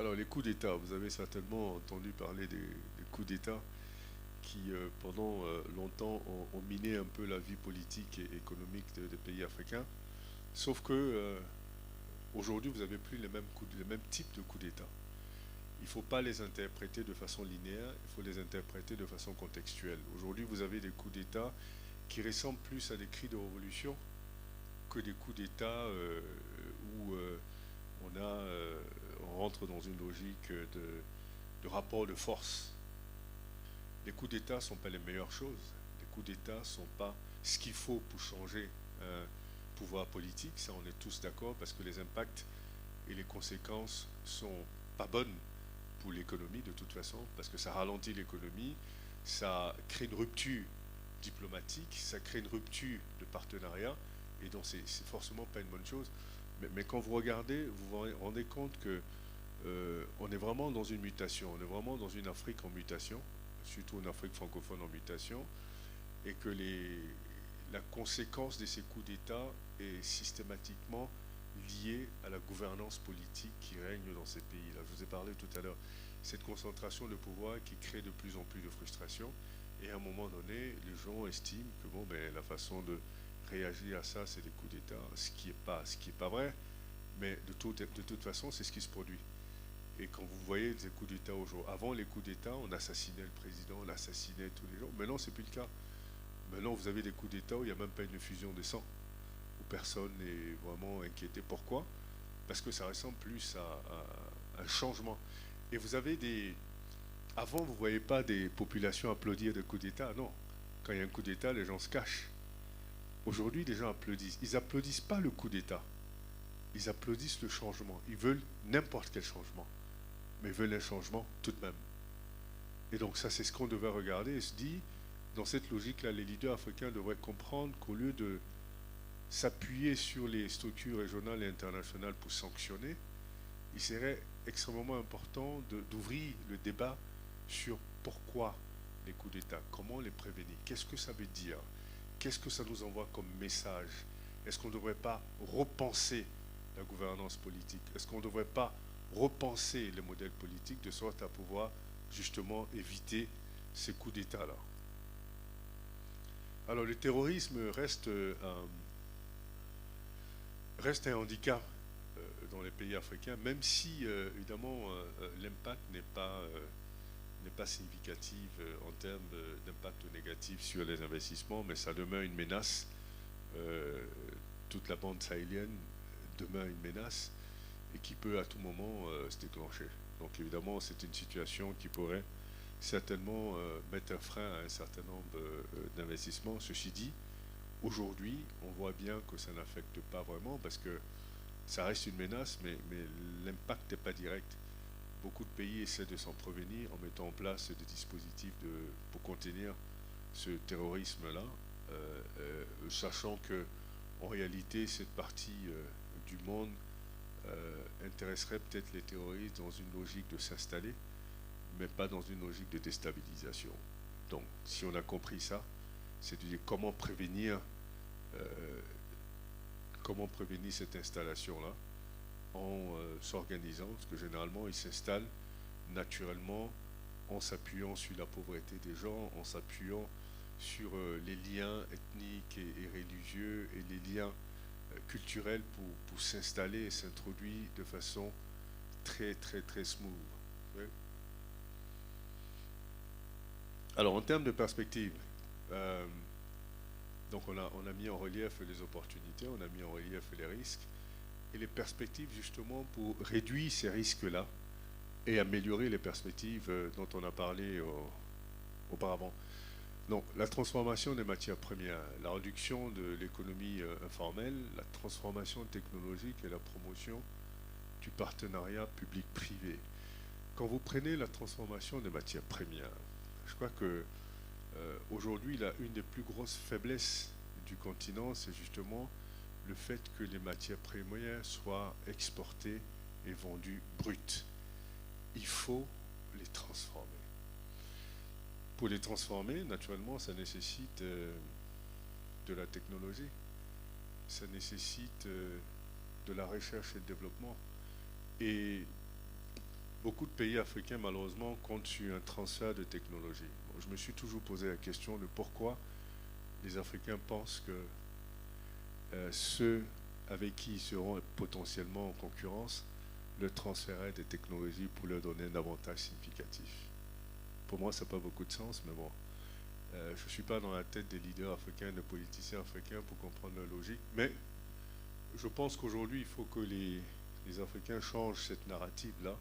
Alors, les coups d'État, vous avez certainement entendu parler des coups d'État qui, pendant longtemps, ont miné un peu la vie politique et économique des pays africains. Sauf que aujourd'hui, vous n'avez plus les mêmes types de coups d'État. Il ne faut pas les interpréter de façon linéaire, il faut les interpréter de façon contextuelle. Aujourd'hui, vous avez des coups d'État qui ressemblent plus à des cris de révolution que des coups d'État où on rentre dans une logique de rapport de force. Les coups d'État ne sont pas les meilleures choses. Les coups d'État ne sont pas ce qu'il faut pour changer un pouvoir politique. Ça, on est tous d'accord, parce que les impacts et les conséquences ne sont pas bonnes pour l'économie de toute façon, parce que ça ralentit l'économie, ça crée une rupture diplomatique, ça crée une rupture de partenariat, et donc c'est forcément pas une bonne chose. Mais quand vous regardez, vous vous rendez compte que on est vraiment dans une mutation, on est vraiment dans une Afrique en mutation, surtout une Afrique francophone en mutation, et que la conséquence de ces coups d'État est systématiquement liée à la gouvernance politique qui règne dans ces pays-là. Je vous ai parlé tout à l'heure, cette concentration de pouvoir qui crée de plus en plus de frustration, et à un moment donné, les gens estiment que bon, ben, la façon de réagir à ça, c'est des coups d'État, ce qui est pas vrai, mais de toute façon, c'est ce qui se produit. Et quand vous voyez des coups d'État aujourd'hui, avant les coups d'État, on assassinait le président, on assassinait tous les gens. Maintenant, c'est plus le cas. Maintenant, vous avez des coups d'État où il n'y a même pas une effusion de sang, où personne n'est vraiment inquiété. Pourquoi? Parce que ça ressemble plus à un changement. Et vous avez des... Avant, vous ne voyez pas des populations applaudir des coups d'État. Non. Quand il y a un coup d'État, les gens se cachent. Aujourd'hui, les gens applaudissent. Ils n'applaudissent pas le coup d'État. Ils applaudissent le changement. Ils veulent n'importe quel changement. Mais ils veulent un changement tout de même. Et donc ça, c'est ce qu'on devait regarder et se dire, dans cette logique-là, les leaders africains devraient comprendre qu'au lieu de s'appuyer sur les structures régionales et internationales pour sanctionner, il serait extrêmement important d'ouvrir le débat sur pourquoi les coups d'État, comment les prévenir, qu'est-ce que ça veut dire, qu'est-ce que ça nous envoie comme message, est-ce qu'on ne devrait pas repenser la gouvernance politique, est-ce qu'on ne devrait pas repenser les modèles politiques de sorte à pouvoir justement éviter ces coups d'État-là. Alors le terrorisme reste un handicap dans les pays africains, même si évidemment l'impact n'est pas significatif en termes d'impact négatif sur les investissements, mais ça demeure une menace. Toute la bande sahélienne demeure une menace et qui peut à tout moment se déclencher. Donc évidemment, c'est une situation qui pourrait certainement mettre un frein à un certain nombre d'investissements. Ceci dit, aujourd'hui, on voit bien que ça n'affecte pas vraiment parce que ça reste une menace, mais l'impact n'est pas direct. Beaucoup de pays essaient de s'en prévenir en mettant en place des dispositifs pour contenir ce terrorisme-là, sachant que en réalité, cette partie du monde intéresserait peut-être les terroristes dans une logique de s'installer, mais pas dans une logique de déstabilisation. Donc, si on a compris ça, c'est de dire comment prévenir cette installation-là en s'organisant, parce que généralement, ils s'installent naturellement en s'appuyant sur la pauvreté des gens, en s'appuyant sur les liens ethniques et religieux et les liens culturels pour s'installer et s'introduire de façon très très très smooth. Oui. Alors en termes de perspective, donc on a mis en relief les opportunités, on a mis en relief les risques et les perspectives justement pour réduire ces risques-là et améliorer les perspectives dont on a parlé auparavant. Donc, la transformation des matières premières, la réduction de l'économie informelle, la transformation technologique et la promotion du partenariat public-privé. Quand vous prenez la transformation des matières premières, je crois que aujourd'hui, une des plus grosses faiblesses du continent, c'est justement le fait que les matières premières soient exportées et vendues brutes. Il faut les transformer. Pour les transformer, naturellement, ça nécessite de la technologie, ça nécessite de la recherche et le développement. Et beaucoup de pays africains, malheureusement, comptent sur un transfert de technologie. Bon, je me suis toujours posé la question de pourquoi les Africains pensent que ceux avec qui ils seront potentiellement en concurrence leur transféraient des technologies pour leur donner un avantage significatif. Pour moi, ça n'a pas beaucoup de sens, mais bon, je ne suis pas dans la tête des leaders africains, des politiciens africains pour comprendre leur logique, mais je pense qu'aujourd'hui, il faut que les Africains changent cette narrative-là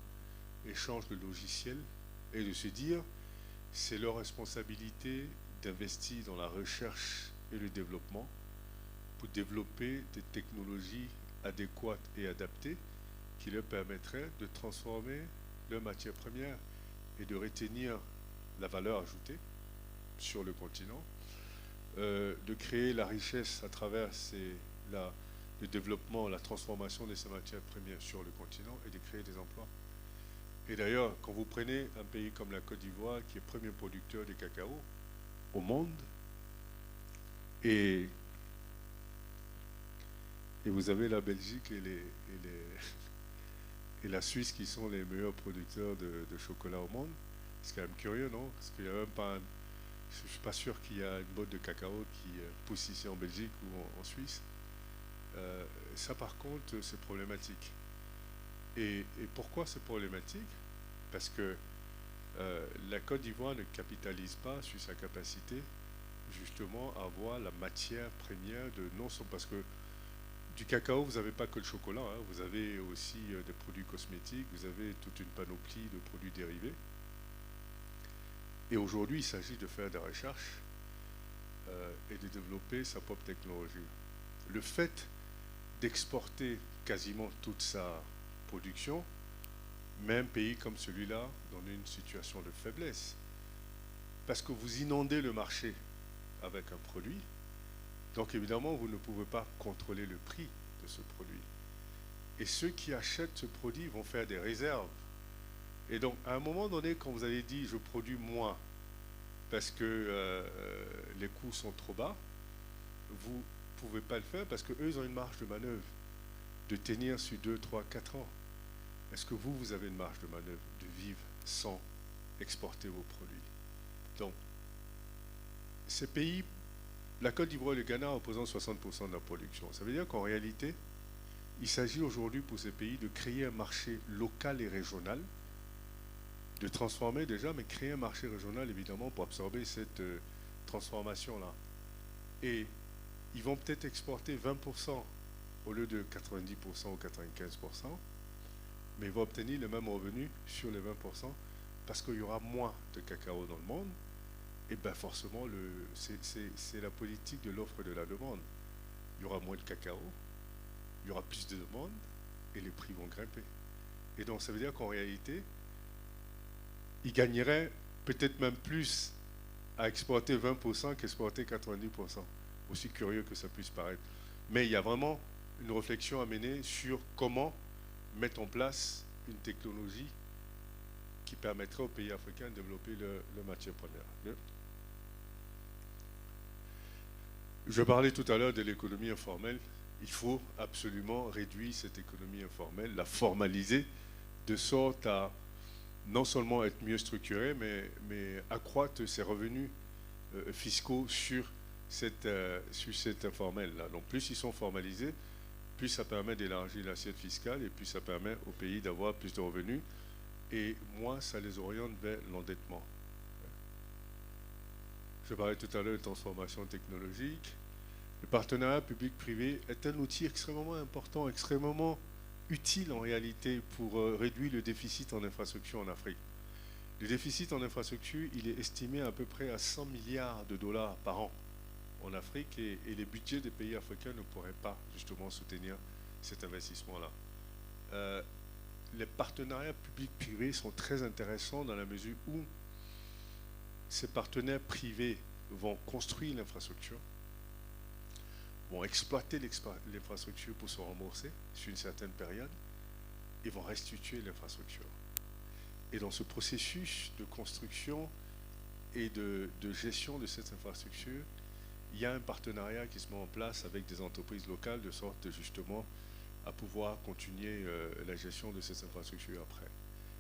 et changent le logiciel et de se dire c'est leur responsabilité d'investir dans la recherche et le développement pour développer des technologies adéquates et adaptées qui leur permettraient de transformer leurs matières premières et de retenir la valeur ajoutée sur le continent, de créer la richesse à travers le développement, la transformation de ces matières premières sur le continent et de créer des emplois. Et d'ailleurs, quand vous prenez un pays comme la Côte d'Ivoire, qui est premier producteur de cacao au monde, et vous avez la Belgique et la Suisse qui sont les meilleurs producteurs de chocolat au monde, c'est quand même curieux, non? Parce qu'il n'y a même pas je ne suis pas sûr qu'il y a une botte de cacao qui pousse ici en Belgique ou en Suisse. Ça, par contre, c'est problématique. Et pourquoi c'est problématique? Parce que la Côte d'Ivoire ne capitalise pas sur sa capacité justement à avoir la matière première de non seulement parce que du cacao, vous n'avez pas que le chocolat, hein, vous avez aussi des produits cosmétiques, vous avez toute une panoplie de produits dérivés. Et aujourd'hui, il s'agit de faire des recherches et de développer sa propre technologie. Le fait d'exporter quasiment toute sa production, même pays comme celui-là, dans une situation de faiblesse, parce que vous inondez le marché avec un produit, donc évidemment, vous ne pouvez pas contrôler le prix de ce produit. Et ceux qui achètent ce produit vont faire des réserves. Et donc, à un moment donné, quand vous avez dit « je produis moins », parce que les coûts sont trop bas, vous ne pouvez pas le faire parce qu'eux, ils ont une marge de manœuvre de tenir sur 2, 3, 4 ans. Est-ce que vous avez une marge de manœuvre de vivre sans exporter vos produits? Donc, ces pays, la Côte d'Ivoire et le Ghana représentent 60% de la production. Ça veut dire qu'en réalité, il s'agit aujourd'hui pour ces pays de créer un marché local et régional, de transformer déjà, mais créer un marché régional évidemment pour absorber cette transformation-là. Et ils vont peut-être exporter 20% au lieu de 90% ou 95%, mais ils vont obtenir le même revenu sur les 20% parce qu'il y aura moins de cacao dans le monde. Et bien forcément, c'est la politique de l'offre et de la demande. Il y aura moins de cacao, il y aura plus de demande et les prix vont grimper. Et donc ça veut dire qu'en réalité, ils gagneraient peut-être même plus à exporter 20% qu'exporter 90%. Aussi curieux que ça puisse paraître. Mais il y a vraiment une réflexion à mener sur comment mettre en place une technologie qui permettrait aux pays africains de développer leur matière première. Je parlais tout à l'heure de l'économie informelle. Il faut absolument réduire cette économie informelle, la formaliser, de sorte à non seulement être mieux structuré, mais accroître ses revenus fiscaux sur cet informel-là. Donc plus ils sont formalisés, plus ça permet d'élargir l'assiette fiscale et plus ça permet au pays d'avoir plus de revenus et moins ça les oriente vers l'endettement. Je parlais tout à l'heure de transformation technologique. Le partenariat public-privé est un outil extrêmement important, extrêmement utile en réalité pour réduire le déficit en infrastructure en Afrique. Le déficit en infrastructure, il est estimé à peu près à 100 milliards de dollars par an en Afrique et les budgets des pays africains ne pourraient pas justement soutenir cet investissement-là. Les partenariats publics-privés sont très intéressants dans la mesure où ces partenaires privés vont construire l'infrastructure, vont exploiter l'infrastructure pour se rembourser sur une certaine période et vont restituer l'infrastructure. Et dans ce processus de construction et de gestion de cette infrastructure, il y a un partenariat qui se met en place avec des entreprises locales de sorte justement à pouvoir continuer la gestion de cette infrastructure après.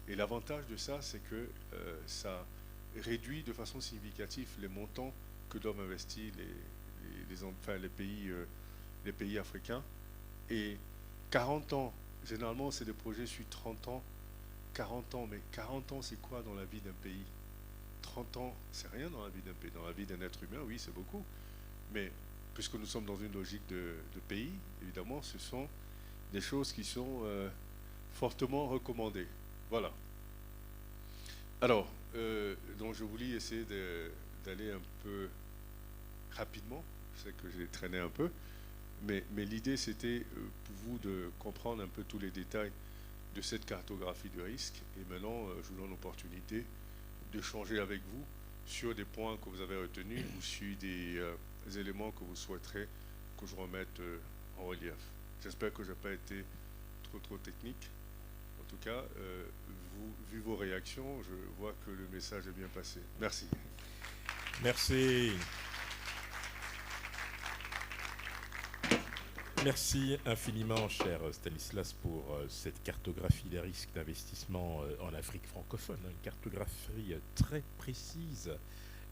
Et l'avantage de ça, c'est que ça réduit de façon significative les montants que doivent investir les pays africains. Et 40 ans, généralement, c'est des projets sur 30 ans. 40 ans, mais 40 ans, c'est quoi dans la vie d'un pays? 30 ans, c'est rien dans la vie d'un pays. Dans la vie d'un être humain, oui, c'est beaucoup. Mais puisque nous sommes dans une logique de pays, évidemment, ce sont des choses qui sont fortement recommandées. Voilà. Alors, donc je voulais essayer d'aller un peu rapidement. Je sais que j'ai traîné un peu. Mais l'idée, c'était pour vous de comprendre un peu tous les détails de cette cartographie de risque. Et maintenant, je vous donne l'opportunité d'échanger avec vous sur des points que vous avez retenus ou sur des éléments que vous souhaiterez que je remette en relief. J'espère que je n'ai pas été trop technique. En tout cas, vu vos réactions, je vois que le message est bien passé. Merci. Merci. Merci infiniment, cher Stanislas, pour cette cartographie des risques d'investissement en Afrique francophone. Une cartographie très précise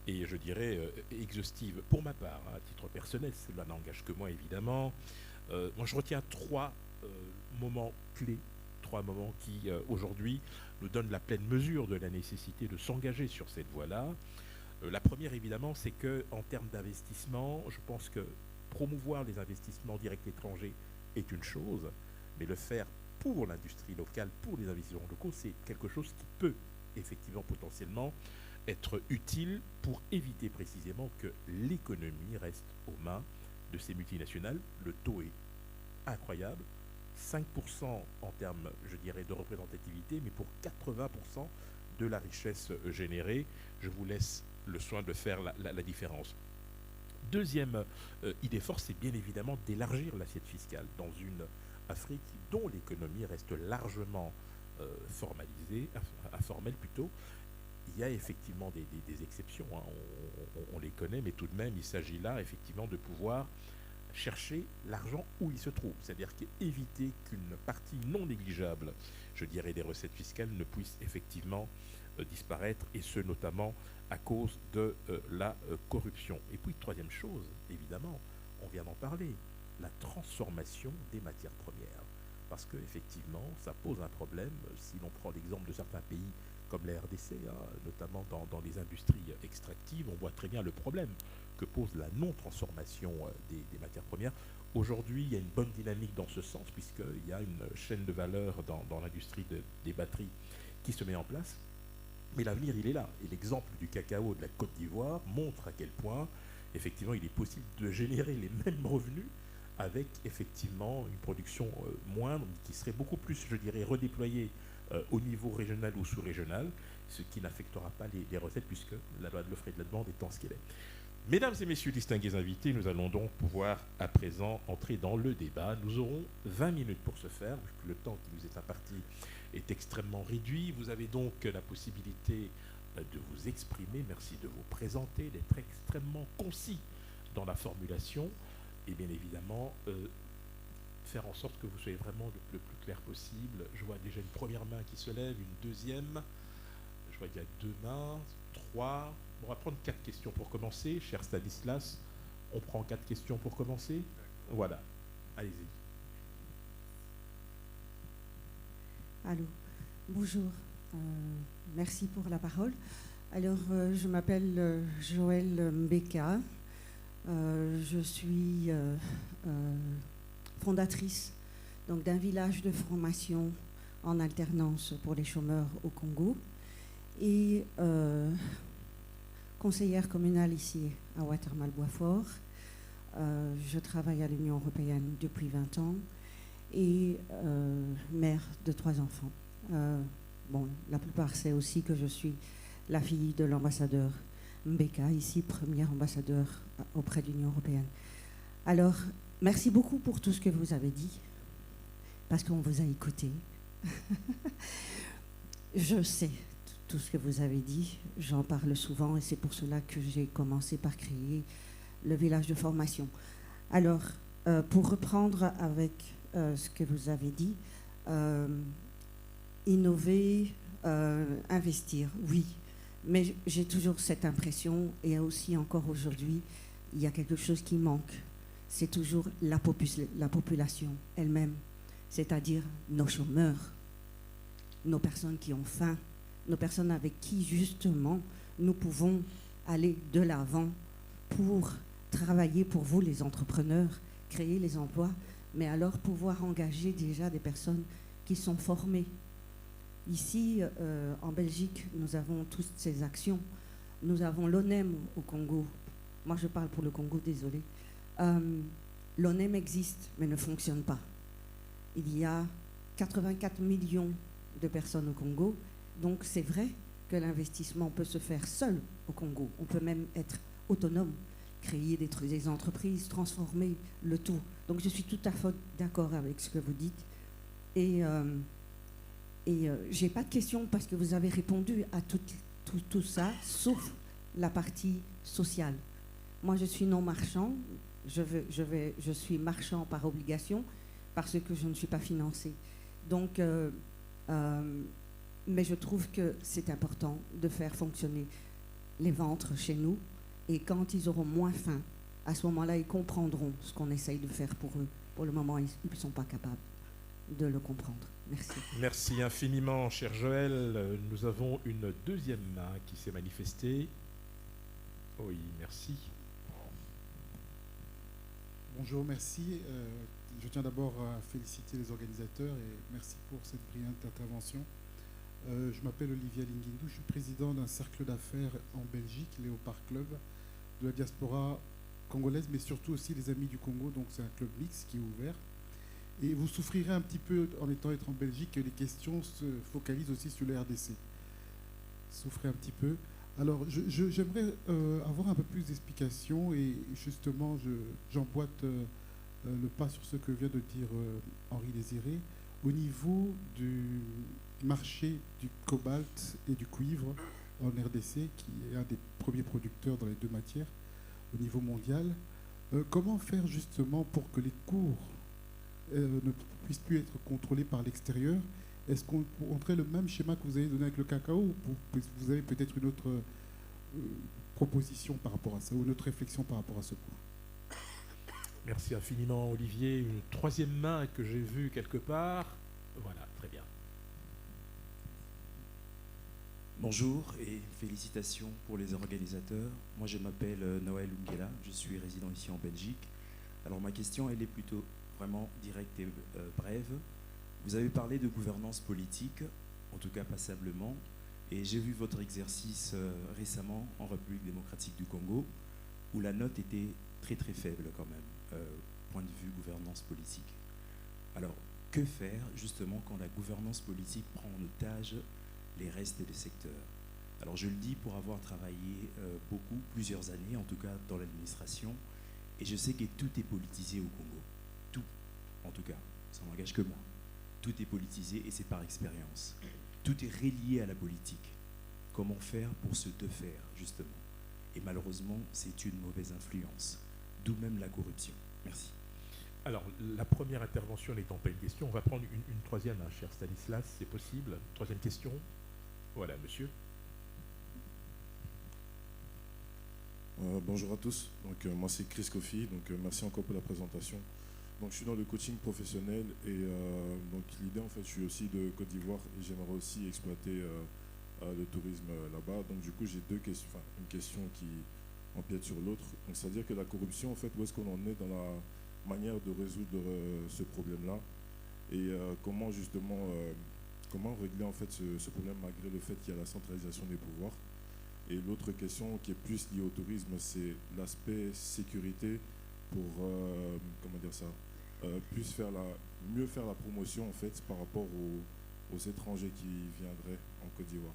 et, je dirais, exhaustive. Pour ma part, à titre personnel, cela n'engage que moi, évidemment. Moi, je retiens trois moments clés, trois moments qui, aujourd'hui, nous donnent la pleine mesure de la nécessité de s'engager sur cette voie-là. La première, évidemment, c'est qu'en termes d'investissement, je pense que promouvoir les investissements directs étrangers est une chose, mais le faire pour l'industrie locale, pour les investissements locaux, c'est quelque chose qui peut effectivement potentiellement être utile pour éviter précisément que l'économie reste aux mains de ces multinationales. Le taux est incroyable, 5% en termes, je dirais, de représentativité, mais pour 80% de la richesse générée. Je vous laisse le soin de faire la différence. Deuxième idée forte, c'est bien évidemment d'élargir l'assiette fiscale dans une Afrique dont l'économie reste largement formalisée, informelle plutôt. Il y a effectivement des exceptions, hein, on les connaît, mais tout de même, il s'agit là effectivement de pouvoir chercher l'argent où il se trouve, c'est-à-dire éviter qu'une partie non négligeable, je dirais, des recettes fiscales ne puisse effectivement disparaître, et ce notamment à cause de la corruption. Et puis, troisième chose, évidemment, on vient d'en parler, la transformation des matières premières. Parce qu'effectivement, ça pose un problème. Si l'on prend l'exemple de certains pays comme la RDC, hein, notamment dans les industries extractives, on voit très bien le problème que pose la non-transformation des matières premières. Aujourd'hui, il y a une bonne dynamique dans ce sens, puisqu'il y a une chaîne de valeur dans l'industrie des batteries qui se met en place. Mais l'avenir, il est là. Et l'exemple du cacao de la Côte d'Ivoire montre à quel point, effectivement, il est possible de générer les mêmes revenus avec, effectivement, une production moindre, qui serait beaucoup plus, je dirais, redéployée au niveau régional ou sous-régional, ce qui n'affectera pas les recettes, puisque la loi de l'offre et de la demande étant ce qu'elle est. Mesdames et messieurs, distingués invités, nous allons donc pouvoir à présent entrer dans le débat. Nous aurons 20 minutes pour ce faire, puisque le temps qui nous est imparti est extrêmement réduit. Vous avez donc la possibilité de vous exprimer, merci de vous présenter, d'être extrêmement concis dans la formulation et bien évidemment faire en sorte que vous soyez vraiment le plus clair possible. Je vois déjà une première main qui se lève, une deuxième, je vois qu'il y a 2 mains, 3. On va prendre 4 questions pour commencer. Cher Stanislas, on prend 4 questions pour commencer. Voilà, allez-y. Allô, bonjour, merci pour la parole. Alors, je m'appelle Joëlle Mbeka, je suis fondatrice donc, d'un village de formation en alternance pour les chômeurs au Congo et conseillère communale ici à Watermal-Boisfort. Je travaille à l'Union européenne depuis 20 ans. Et mère de 3 enfants. Bon, la plupart sait aussi que je suis la fille de l'ambassadeur Mbeka, ici premier ambassadeur auprès de l'Union européenne. Alors, merci beaucoup pour tout ce que vous avez dit, parce qu'on vous a écouté. Je sais tout ce que vous avez dit, j'en parle souvent et c'est pour cela que j'ai commencé par créer le village de formation. Alors, pour reprendre avec ce que vous avez dit, innover, investir, oui. Mais j'ai toujours cette impression, et aussi encore aujourd'hui, il y a quelque chose qui manque. C'est toujours la population elle-même, c'est-à-dire nos chômeurs, nos personnes qui ont faim, nos personnes avec qui, justement, nous pouvons aller de l'avant pour travailler pour vous, les entrepreneurs, créer les emplois, mais alors pouvoir engager déjà des personnes qui sont formées. Ici, en Belgique, nous avons toutes ces actions. Nous avons l'ONEM au Congo. Moi, je parle pour le Congo, désolé. L'ONEM existe, mais ne fonctionne pas. Il y a 84 millions de personnes au Congo. Donc, c'est vrai que l'investissement peut se faire seul au Congo. On peut même être autonome, créer des entreprises, transformer le tout. Donc, je suis tout à fait d'accord avec ce que vous dites. Et je n'ai pas de questions parce que vous avez répondu à tout ça, sauf la partie sociale. Moi, je suis non marchand. Je suis marchand par obligation parce que je ne suis pas financé. Donc, mais je trouve que c'est important de faire fonctionner les ventres chez nous. Et quand ils auront moins faim, à ce moment-là, ils comprendront ce qu'on essaye de faire pour eux. Pour le moment, ils ne sont pas capables de le comprendre. Merci. Merci infiniment, cher Joël. Nous avons une deuxième main qui s'est manifestée. Oui, merci. Bonjour, merci. Je tiens d'abord à féliciter les organisateurs et merci pour cette brillante intervention. Je m'appelle Olivier Linguindou, je suis président d'un cercle d'affaires en Belgique, Léopard Club, de la diaspora congolaise, mais surtout aussi les Amis du Congo, donc c'est un club mixte qui est ouvert. Et vous souffrirez un petit peu en étant en Belgique que les questions se focalisent aussi sur le RDC. Souffrez un petit peu. Alors, j'aimerais avoir un peu plus d'explications et justement, j'emboîte le pas sur ce que vient de dire Henri Désiré. Au niveau du marché du cobalt et du cuivre en RDC, qui est un des premiers producteurs dans les deux matières au niveau mondial, comment faire justement pour que les cours ne puissent plus être contrôlés par l'extérieur? Est-ce qu'on prendrait le même schéma que vous avez donné avec le cacao ou vous avez peut-être une autre proposition par rapport à ça ou une autre réflexion par rapport à ce point? Merci infiniment, Olivier. Une troisième main que j'ai vue quelque part. Voilà, très bien. Bonjour et félicitations pour les organisateurs. Moi, je m'appelle Noël Ungela, je suis résident ici en Belgique. Alors, ma question, elle est plutôt vraiment directe et brève. Vous avez parlé de gouvernance politique, en tout cas passablement, et j'ai vu votre exercice récemment en République démocratique du Congo, où la note était très très faible quand même, point de vue gouvernance politique. Alors, que faire justement quand la gouvernance politique prend en otage les restes des secteurs? Alors je le dis pour avoir travaillé plusieurs années, en tout cas dans l'administration, et je sais que tout est politisé au Congo. Tout, en tout cas, ça n'engage que moi. Tout est politisé et c'est par expérience. Tout est relié à la politique. Comment faire pour se défaire, justement? Et malheureusement, c'est une mauvaise influence. D'où même la corruption. Merci. Alors, la première intervention n'étant pas une question, on va prendre une troisième, hein, cher Stanislas, c'est possible. Troisième question. Voilà, monsieur. Bonjour à tous. Donc, moi, c'est Chris Kofi. Donc, merci encore pour la présentation. Donc, je suis dans le coaching professionnel et donc l'idée, en fait, je suis aussi de Côte d'Ivoire et j'aimerais aussi exploiter le tourisme là-bas. Donc, du coup, j'ai deux questions, enfin, une question qui empiète sur l'autre. Donc, c'est-à-dire que la corruption, en fait, où est-ce qu'on en est dans la manière de résoudre ce problème-là et comment justement comment régler en fait ce problème malgré le fait qu'il y a la centralisation des pouvoirs. Et l'autre question qui est plus liée au tourisme, c'est l'aspect sécurité pour comment dire ça, mieux faire la promotion en fait par rapport aux étrangers qui viendraient en Côte d'Ivoire.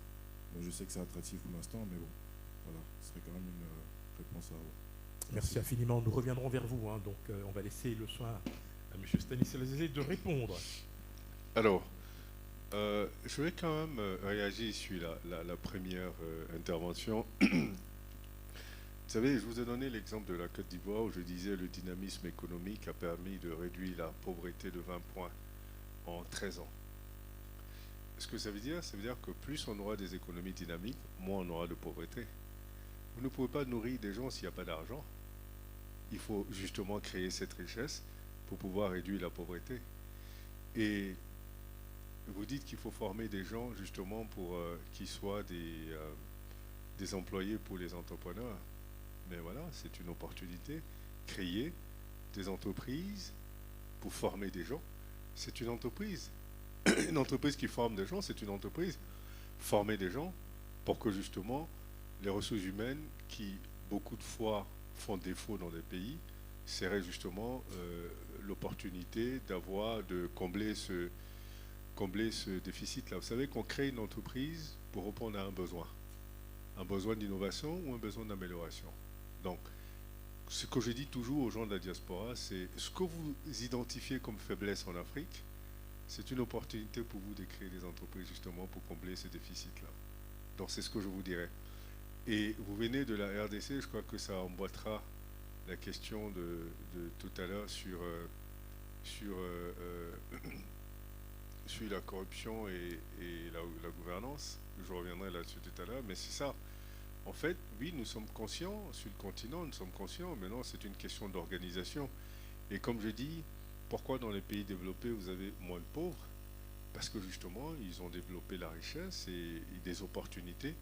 Bon, je sais que c'est attractif pour l'instant, mais bon, voilà, ce serait quand même une réponse à avoir. Merci infiniment. Nous reviendrons vers vous. Hein. Donc, on va laisser le soin à M. Stanislas de répondre. Alors, je vais quand même réagir sur la première intervention. Vous savez, je vous ai donné l'exemple de la Côte d'Ivoire où je disais le dynamisme économique a permis de réduire la pauvreté de 20 points en 13 ans. ce que ça veut dire que plus on aura des économies dynamiques, moins on aura de pauvreté. Vous ne pouvez pas nourrir des gens s'il n'y a pas d'argent. Il faut justement créer cette richesse pour pouvoir réduire la pauvreté. Et vous dites qu'il faut former des gens justement pour qu'ils soient des employés pour les entrepreneurs. Mais voilà, c'est une opportunité. Créer des entreprises pour former des gens, c'est une entreprise. Une entreprise qui forme des gens, c'est une entreprise. Former des gens pour que justement les ressources humaines qui beaucoup de fois font défaut dans des pays seraient justement l'opportunité de combler ce déficit-là. Vous savez qu'on crée une entreprise pour répondre à un besoin d'innovation ou un besoin d'amélioration. Donc, ce que je dis toujours aux gens de la diaspora, c'est ce que vous identifiez comme faiblesse en Afrique, c'est une opportunité pour vous de créer des entreprises justement pour combler ce déficit-là. Donc, c'est ce que je vous dirais. Et vous venez de la RDC, je crois que ça emboîtera la question de tout à l'heure sur la corruption et la gouvernance. Je reviendrai là-dessus tout à l'heure, mais c'est ça. En fait, oui, nous sommes conscients, sur le continent, nous sommes conscients, mais non, c'est une question d'organisation. Et comme je dis, pourquoi dans les pays développés, vous avez moins de pauvres? Parce que justement, ils ont développé la richesse et des opportunités.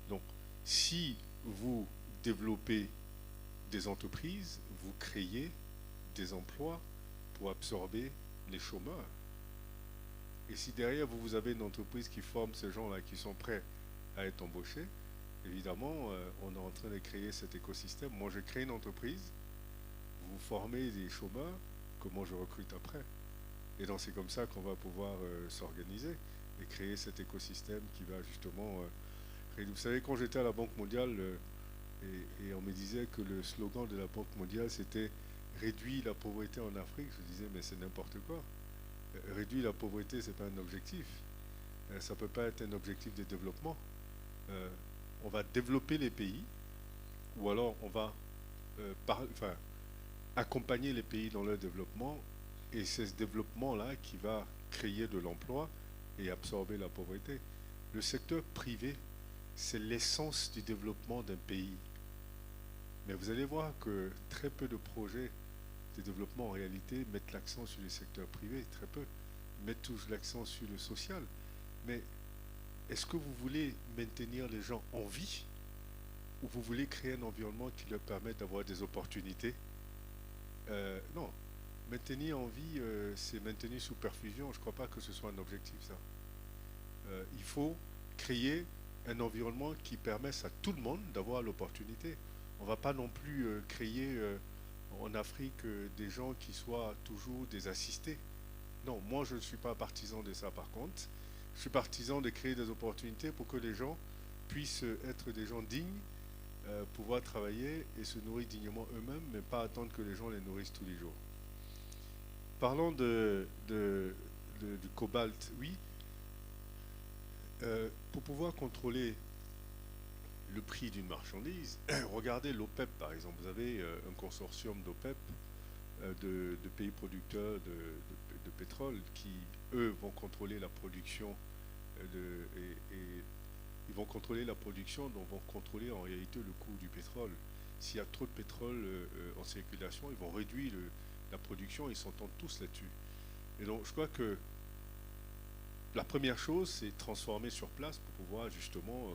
Donc, si vous développez des entreprises, vous créez des emplois pour absorber les chômeurs. Et si derrière vous avez une entreprise qui forme ces gens-là qui sont prêts à être embauchés, évidemment, on est en train de créer cet écosystème. Moi, je crée une entreprise, vous formez des chômeurs, que moi je recrute après. Et donc c'est comme ça qu'on va pouvoir s'organiser et créer cet écosystème qui va justement... Vous savez, quand j'étais à la Banque mondiale, et on me disait que le slogan de la Banque mondiale, c'était « Réduire la pauvreté en Afrique », je disais « Mais c'est n'importe quoi. Réduire la pauvreté, ce n'est pas un objectif. Ça ne peut pas être un objectif de développement. On va développer les pays, ou alors on va accompagner les pays dans leur développement, et c'est ce développement-là qui va créer de l'emploi et absorber la pauvreté. Le secteur privé, c'est l'essence du développement d'un pays. Mais vous allez voir que très peu de projets de développement en réalité mettent l'accent sur le secteur privé, très peu. Ils mettent tous l'accent sur le social. Mais est-ce que vous voulez maintenir les gens en vie ou vous voulez créer un environnement qui leur permette d'avoir des opportunités? Non. Maintenir en vie, c'est maintenir sous perfusion. Je ne crois pas que ce soit un objectif, ça. Il faut créer un environnement qui permette à tout le monde d'avoir l'opportunité. On ne va pas non plus créer en Afrique des gens qui soient toujours des assistés. Non, moi je ne suis pas partisan de ça par contre. Je suis partisan de créer des opportunités pour que les gens puissent être des gens dignes, pouvoir travailler et se nourrir dignement eux-mêmes, mais pas attendre que les gens les nourrissent tous les jours. Parlons du cobalt, oui. Pour pouvoir contrôler le prix d'une marchandise, regardez l'OPEP par exemple. Vous avez un consortium d'OPEP, de pays producteurs de pétrole qui, eux, vont contrôler la production et ils vont contrôler la production, donc vont contrôler en réalité le coût du pétrole. S'il y a trop de pétrole en circulation, ils vont réduire la production, ils s'entendent tous là-dessus. Et donc je crois que la première chose, c'est transformer sur place pour pouvoir justement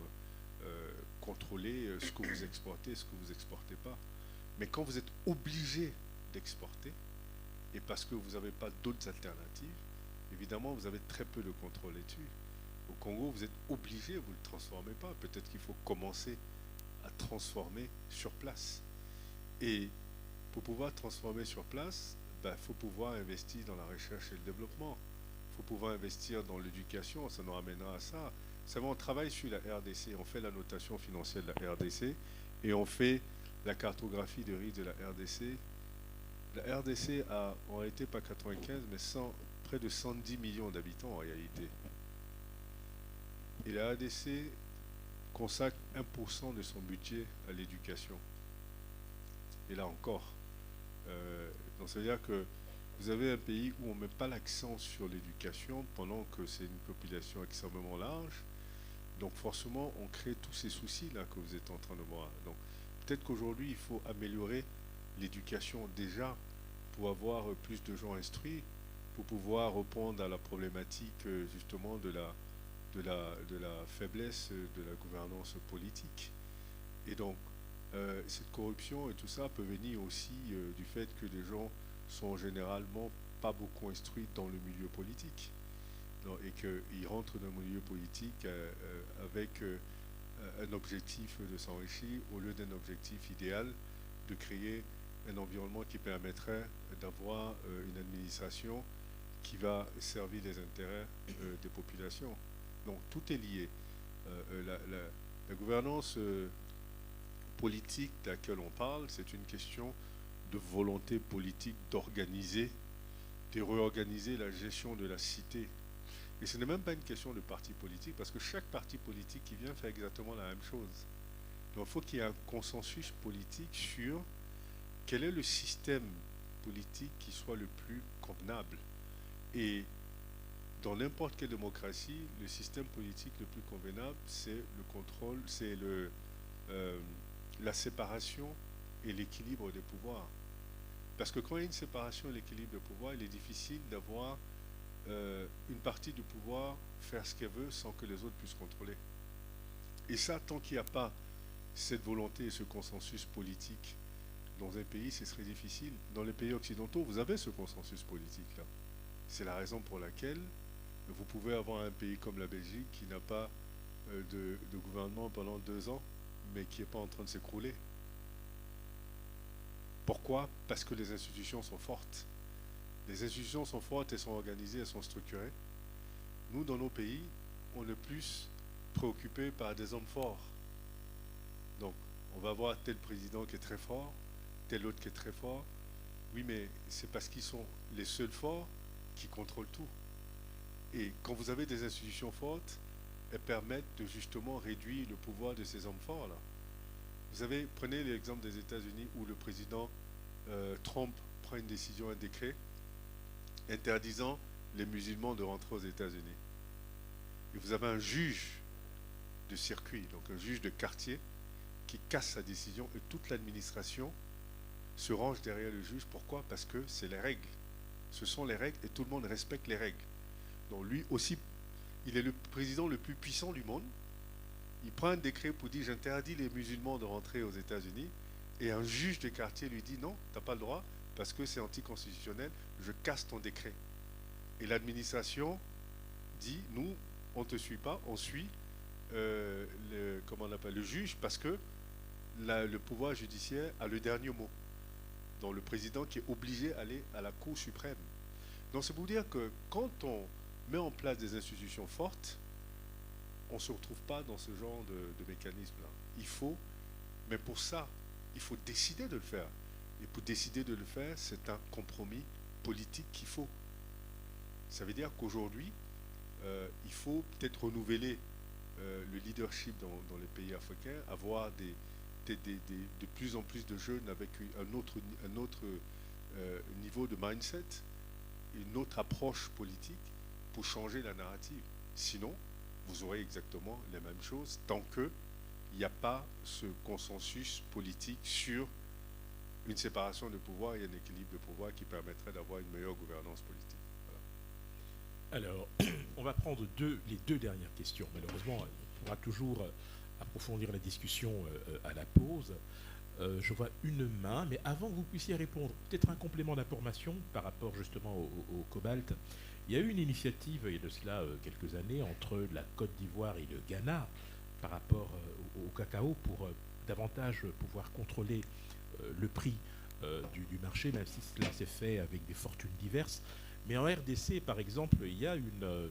contrôler ce que vous exportez et ce que vous n'exportez pas. Mais quand vous êtes obligé d'exporter, et parce que vous n'avez pas d'autres alternatives, évidemment, vous avez très peu de contrôle là-dessus. Au Congo, vous êtes obligé, vous ne le transformez pas. Peut-être qu'il faut commencer à transformer sur place. Et pour pouvoir transformer sur place, il faut pouvoir investir dans la recherche et le développement. Il faut pouvoir investir dans l'éducation, ça nous ramènera à ça. Vous savez, on travaille sur la RDC, on fait la notation financière de la RDC et on fait la cartographie de risque de la RDC. La RDC a en réalité pas 95, mais près de 110 millions d'habitants en réalité. Et la RDC consacre 1% de son budget à l'éducation. Et là encore, donc ça veut dire que vous avez un pays où on ne met pas l'accent sur l'éducation pendant que c'est une population extrêmement large. Donc forcément, on crée tous ces soucis-là que vous êtes en train de voir. Donc peut-être qu'aujourd'hui, il faut améliorer l'éducation déjà pour avoir plus de gens instruits, pour pouvoir répondre à la problématique justement de la faiblesse de la gouvernance politique. Et donc, cette corruption et tout ça peut venir aussi du fait que les gens sont généralement pas beaucoup instruits dans le milieu politique. Non, et qu'ils rentrent dans le milieu politique avec un objectif de s'enrichir au lieu d'un objectif idéal de créer un environnement qui permettrait d'avoir une administration qui va servir les intérêts des populations. Donc tout est lié. La gouvernance politique de laquelle on parle, c'est une question de volonté politique d'organiser, de réorganiser la gestion de la cité. Et ce n'est même pas une question de parti politique, parce que chaque parti politique qui vient fait exactement la même chose. Donc il faut qu'il y ait un consensus politique sur quel est le système politique qui soit le plus convenable. Et dans n'importe quelle démocratie, le système politique le plus convenable, c'est le contrôle, c'est la séparation et l'équilibre des pouvoirs. Parce que quand il y a une séparation et l'équilibre des pouvoirs, il est difficile d'avoir une partie du pouvoir faire ce qu'elle veut sans que les autres puissent contrôler. Et ça, tant qu'il n'y a pas cette volonté et ce consensus politique dans un pays, ce serait difficile. Dans les pays occidentaux, vous avez ce consensus politique-là. C'est la raison pour laquelle vous pouvez avoir un pays comme la Belgique qui n'a pas de gouvernement pendant 2 ans, mais qui n'est pas en train de s'écrouler. Pourquoi? Parce que les institutions sont fortes. Les institutions sont fortes, elles sont organisées, elles sont structurées. Nous, dans nos pays, on est plus préoccupés par des hommes forts. Donc, on va avoir tel président qui est très fort, tel autre qui est très fort. Oui, mais c'est parce qu'ils sont les seuls forts qui contrôlent tout. Et quand vous avez des institutions fortes, elles permettent de justement réduire le pouvoir de ces hommes forts-là. Vous avez, prenez l'exemple des États-Unis où le président Trump prend une décision, un décret, interdisant les musulmans de rentrer aux États-Unis. Et vous avez un juge de circuit, donc un juge de quartier, qui casse sa décision et toute l'administration se range derrière le juge. Pourquoi? Parce que c'est les règles. Ce sont les règles et tout le monde respecte les règles. Donc lui aussi, il est le président le plus puissant du monde. Il prend un décret pour dire j'interdis les musulmans de rentrer aux États-Unis et un juge de quartier lui dit non, tu n'as pas le droit parce que c'est anticonstitutionnel, je casse ton décret. Et l'administration dit nous, on ne te suit pas, on suit le juge parce que le pouvoir judiciaire a le dernier mot. Donc le président qui est obligé d'aller à la Cour suprême. Donc c'est pour dire que quand on met en place des institutions fortes, on ne se retrouve pas dans ce genre de mécanisme-là. Il faut, mais pour ça, il faut décider de le faire. Et pour décider de le faire, c'est un compromis politique qu'il faut. Ça veut dire qu'aujourd'hui, il faut peut-être renouveler le leadership dans les pays africains, avoir de plus en plus de jeunes avec un autre niveau de mindset, une autre approche politique pour changer la narrative. Sinon, vous aurez exactement les mêmes choses tant qu'il n'y a pas ce consensus politique sur une séparation de pouvoir et un équilibre de pouvoir qui permettrait d'avoir une meilleure gouvernance politique. Voilà. Alors, on va prendre les deux dernières questions. Malheureusement, on pourra toujours approfondir la discussion à la pause. Je vois une main, mais avant que vous puissiez répondre, peut-être un complément d'information par rapport justement au cobalt. Il y a eu une initiative, il y a de cela quelques années, entre la Côte d'Ivoire et le Ghana par rapport au cacao pour davantage pouvoir contrôler le prix du marché, même si cela s'est fait avec des fortunes diverses. Mais en RDC, par exemple, il y a une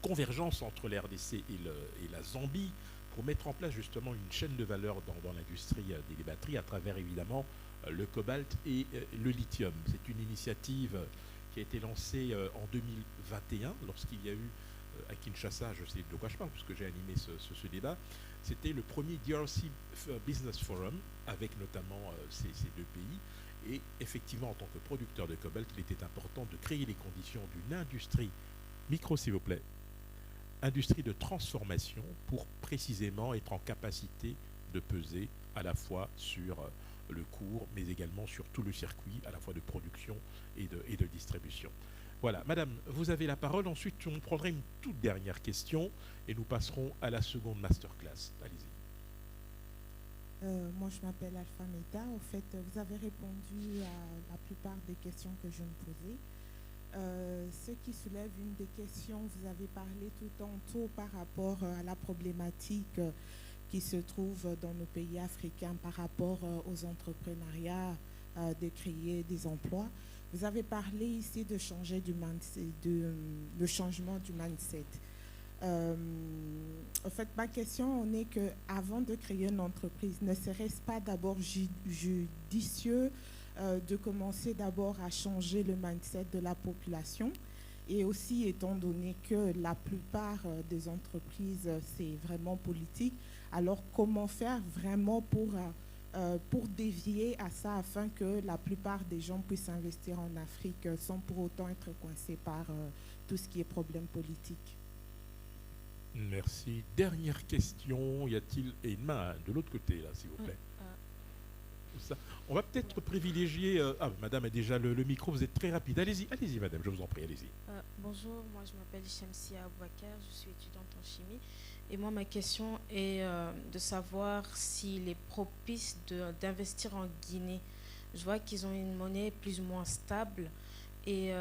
convergence entre la RDC et la Zambie pour mettre en place justement une chaîne de valeur dans l'industrie des batteries à travers évidemment le cobalt et le lithium. C'est une initiative qui a été lancée en 2021 lorsqu'il y a eu à Kinshasa, je sais de quoi je parle puisque j'ai animé ce débat, c'était le premier DRC Business Forum avec notamment ces deux pays Et effectivement, en tant que producteur de cobalt, il était important de créer les conditions d'une industrie, micro s'il vous plaît, industrie de transformation pour précisément être en capacité de peser à la fois sur le cours, mais également sur tout le circuit, à la fois de production et de distribution. Voilà, madame, vous avez la parole. Ensuite, on prendra une toute dernière question et nous passerons à la seconde masterclass. Allez-y. Moi, je m'appelle Alpha Meta. En fait, vous avez répondu à la plupart des questions que je me posais. Ce qui soulève une des questions, vous avez parlé tout tantôt par rapport à la problématique qui se trouve dans nos pays africains par rapport aux entrepreneuriats, de créer des emplois. Vous avez parlé ici de changer du mindset, le changement du mindset. En fait, ma question est que avant de créer une entreprise, ne serait-ce pas d'abord judicieux de commencer d'abord à changer le mindset de la population? Et aussi, étant donné que la plupart des entreprises, c'est vraiment politique, alors comment faire vraiment pour dévier à ça afin que la plupart des gens puissent investir en Afrique sans pour autant être coincés par tout ce qui est problème politique? Merci. Dernière question. Y a-t-il une main de l'autre côté, là, s'il vous plaît? Ça. On va peut-être privilégier... madame a déjà le micro, vous êtes très rapide. Allez-y, allez-y, madame, je vous en prie, allez-y. Bonjour, moi je m'appelle Shamsia Aboubakar, je suis étudiante en chimie. Et moi, ma question est de savoir s'il est propice d'investir en Guinée. Je vois qu'ils ont une monnaie plus ou moins stable. Et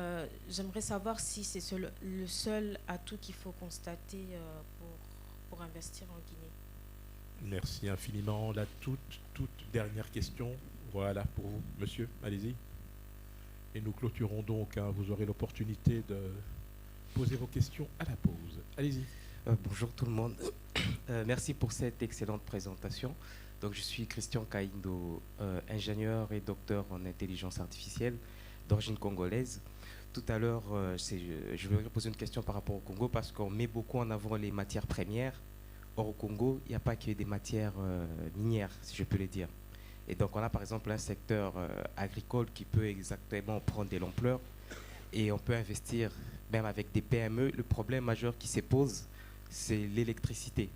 j'aimerais savoir si c'est le seul atout qu'il faut constater pour investir en Guinée. Merci infiniment. La toute dernière question, voilà pour vous, monsieur, allez-y. Et nous clôturons donc, vous aurez l'opportunité de poser vos questions à la pause. Allez-y. Bonjour tout le monde. Merci pour cette excellente présentation. Donc, je suis Christian Kaindo, ingénieur et docteur en intelligence artificielle d'origine congolaise. Tout à l'heure, je voudrais poser une question par rapport au Congo parce qu'on met beaucoup en avant les matières premières. Or, au Congo, il n'y a pas que des matières minières, si je peux le dire. Et donc, on a par exemple un secteur agricole qui peut exactement prendre de l'ampleur et on peut investir même avec des PME. Le problème majeur qui se pose, c'est l'électricité.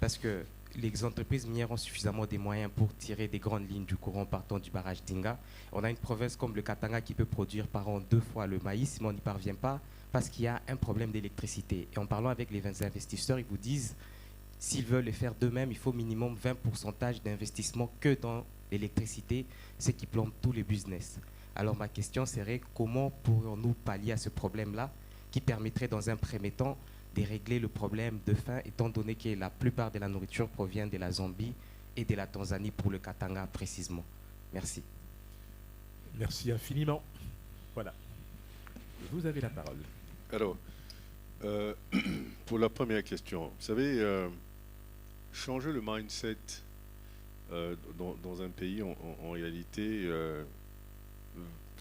Parce que les entreprises minières ont suffisamment de moyens pour tirer des grandes lignes du courant partant du barrage d'Inga. On a une province comme le Katanga qui peut produire par an 2 fois le maïs, mais on n'y parvient pas parce qu'il y a un problème d'électricité. Et en parlant avec les investisseurs, ils vous disent s'ils veulent le faire d'eux-mêmes, il faut minimum 20% d'investissement que dans l'électricité, ce qui plombe tous les business. Alors ma question serait comment pourrions-nous pallier à ce problème-là qui permettrait dans un premier temps de régler le problème de faim, étant donné que la plupart de la nourriture provient de la Zambie et de la Tanzanie pour le Katanga précisément. Merci. Merci infiniment. Voilà. Vous avez la parole. Alors, pour la première question, vous savez, changer le mindset dans un pays, en réalité,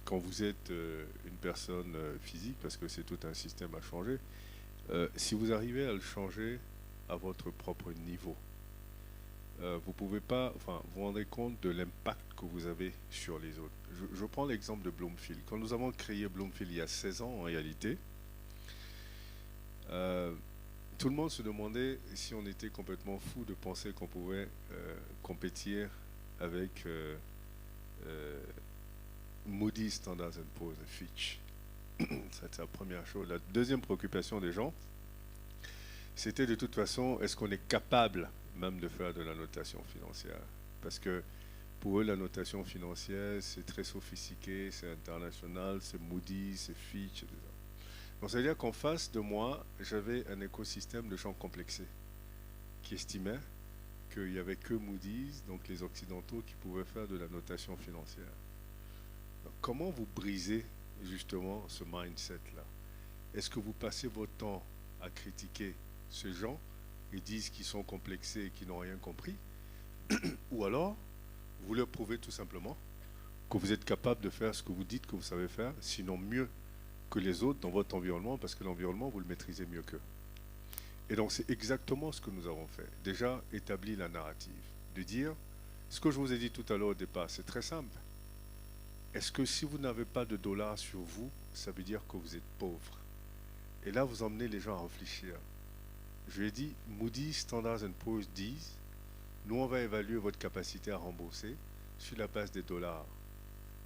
quand vous êtes une personne physique, parce que c'est tout un système à changer, si vous arrivez à le changer à votre propre niveau, vous pouvez pas, enfin, vous rendez compte de l'impact que vous avez sur les autres. Je prends l'exemple de Bloomfield. Quand nous avons créé Bloomfield il y a 16 ans, en réalité, tout le monde se demandait si on était complètement fou de penser qu'on pouvait compétir avec Moody's, Standard & Poor's, Fitch. C'est la première chose. La deuxième préoccupation des gens, c'était de toute façon, est-ce qu'on est capable même de faire de la notation financière? Parce que pour eux, la notation financière, c'est très sophistiqué, c'est international, c'est Moody's, c'est Fitch, etc. Donc, c'est-à-dire qu'en face de moi, j'avais un écosystème de gens complexés qui estimaient qu'il n'y avait que Moody's, donc les Occidentaux, qui pouvaient faire de la notation financière. Donc, comment vous brisez justement ce mindset-là? Est-ce que vous passez votre temps à critiquer ces gens et disent qu'ils sont complexés et qu'ils n'ont rien compris? Ou alors, vous leur prouvez tout simplement que vous êtes capable de faire ce que vous dites que vous savez faire, sinon mieux que les autres dans votre environnement, parce que l'environnement, vous le maîtrisez mieux qu'eux. Et donc, c'est exactement ce que nous avons fait. Déjà, établi la narrative, de dire, ce que je vous ai dit tout à l'heure au départ, c'est très simple. est-ce que si vous n'avez pas de dollars sur vous, ça veut dire que vous êtes pauvre? Et là, vous emmenez les gens à réfléchir. Je lui ai dit, Moody's, Standard & Poor's disent, nous, on va évaluer votre capacité à rembourser sur la base des dollars.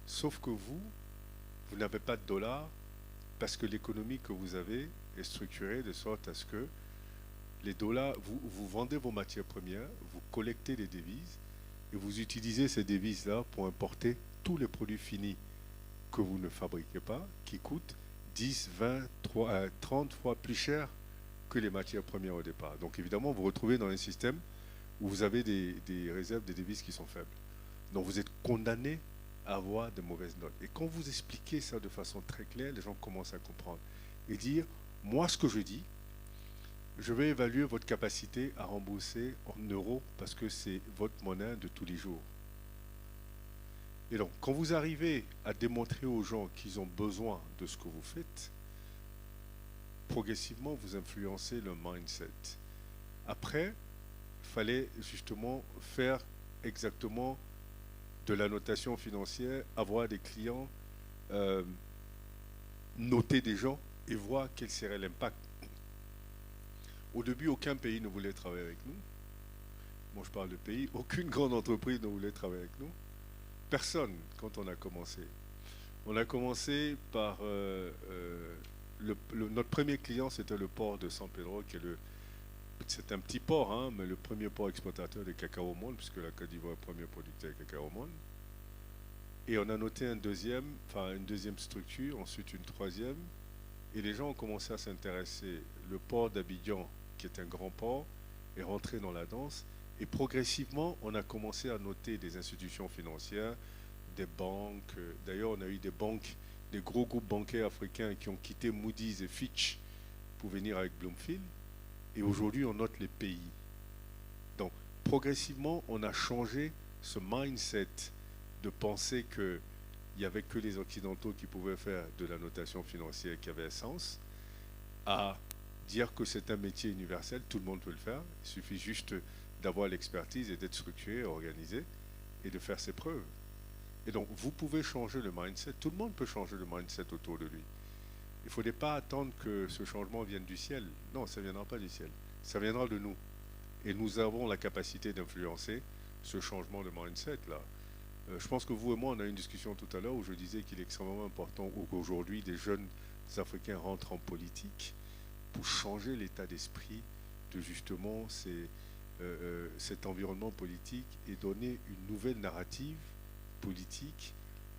Sauf que vous n'avez pas de dollars parce que l'économie que vous avez est structurée de sorte à ce que les dollars, vous vendez vos matières premières, vous collectez les devises et vous utilisez ces devises-là pour importer tous les produits finis que vous ne fabriquez pas, qui coûtent 10, 20, 30 fois plus cher que les matières premières au départ. Donc évidemment, vous vous retrouvez dans un système où vous avez des réserves de devises qui sont faibles. Donc vous êtes condamné à avoir de mauvaises notes. Et quand vous expliquez ça de façon très claire, les gens commencent à comprendre. Et dire, moi ce que je dis, je vais évaluer votre capacité à rembourser en euros parce que c'est votre monnaie de tous les jours. Et donc, quand vous arrivez à démontrer aux gens qu'ils ont besoin de ce que vous faites, progressivement, vous influencez le mindset. Après, il fallait justement faire exactement de la notation financière, avoir des clients, noter des gens et voir quel serait l'impact. Au début, aucun pays ne voulait travailler avec nous. Moi, je parle de pays. Aucune grande entreprise ne voulait travailler avec nous. Personne, quand on a commencé. On a commencé par... notre premier client, c'était le port de San Pedro, qui est c'est un petit port, hein, mais le premier port exploitateur de cacao au monde, puisque la Côte d'Ivoire est le premier producteur de cacao au monde. Et on a noté une deuxième structure, ensuite une troisième. Et les gens ont commencé à s'intéresser. Le port d'Abidjan, qui est un grand port, est rentré dans la danse. Et progressivement, on a commencé à noter des institutions financières, des banques. D'ailleurs, on a eu des banques, des gros groupes bancaires africains qui ont quitté Moody's et Fitch pour venir avec Bloomfield. Et aujourd'hui, on note les pays. Donc, progressivement, on a changé ce mindset de penser qu'il n'y avait que les Occidentaux qui pouvaient faire de la notation financière qui avait un sens, à dire que c'est un métier universel, tout le monde peut le faire. Il suffit juste d'avoir l'expertise et d'être structuré, organisé, et de faire ses preuves. Et donc, vous pouvez changer le mindset. Tout le monde peut changer le mindset autour de lui. Il ne faudrait pas attendre que ce changement vienne du ciel. Non, ça ne viendra pas du ciel. Ça viendra de nous. Et nous avons la capacité d'influencer ce changement de mindset-là. Je pense que vous et moi, on a eu une discussion tout à l'heure où je disais qu'il est extrêmement important qu'aujourd'hui, des jeunes Africains rentrent en politique pour changer l'état d'esprit de justement cet environnement politique et donner une nouvelle narrative politique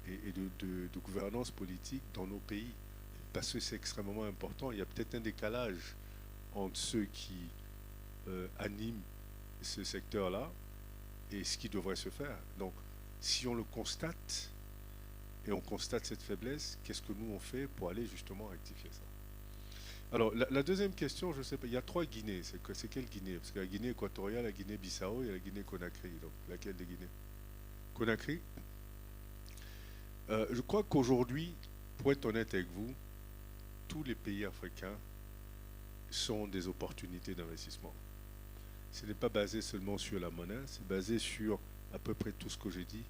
et de gouvernance politique dans nos pays. Parce que c'est extrêmement important. Il y a peut-être un décalage entre ceux qui animent ce secteur-là et ce qui devrait se faire. Donc, si on le constate, et on constate cette faiblesse, qu'est-ce que nous on fait pour aller justement rectifier ça? Alors, la deuxième question, je ne sais pas, il y a 3 Guinées. C'est quelle Guinée? Parce qu'il y a la Guinée équatoriale, la Guinée-Bissau et la Guinée-Conakry. Donc, laquelle des Guinées? Conakry? Je crois qu'aujourd'hui, pour être honnête avec vous, tous les pays africains sont des opportunités d'investissement. Ce n'est pas basé seulement sur la monnaie, c'est basé sur à peu près tout ce que j'ai dit.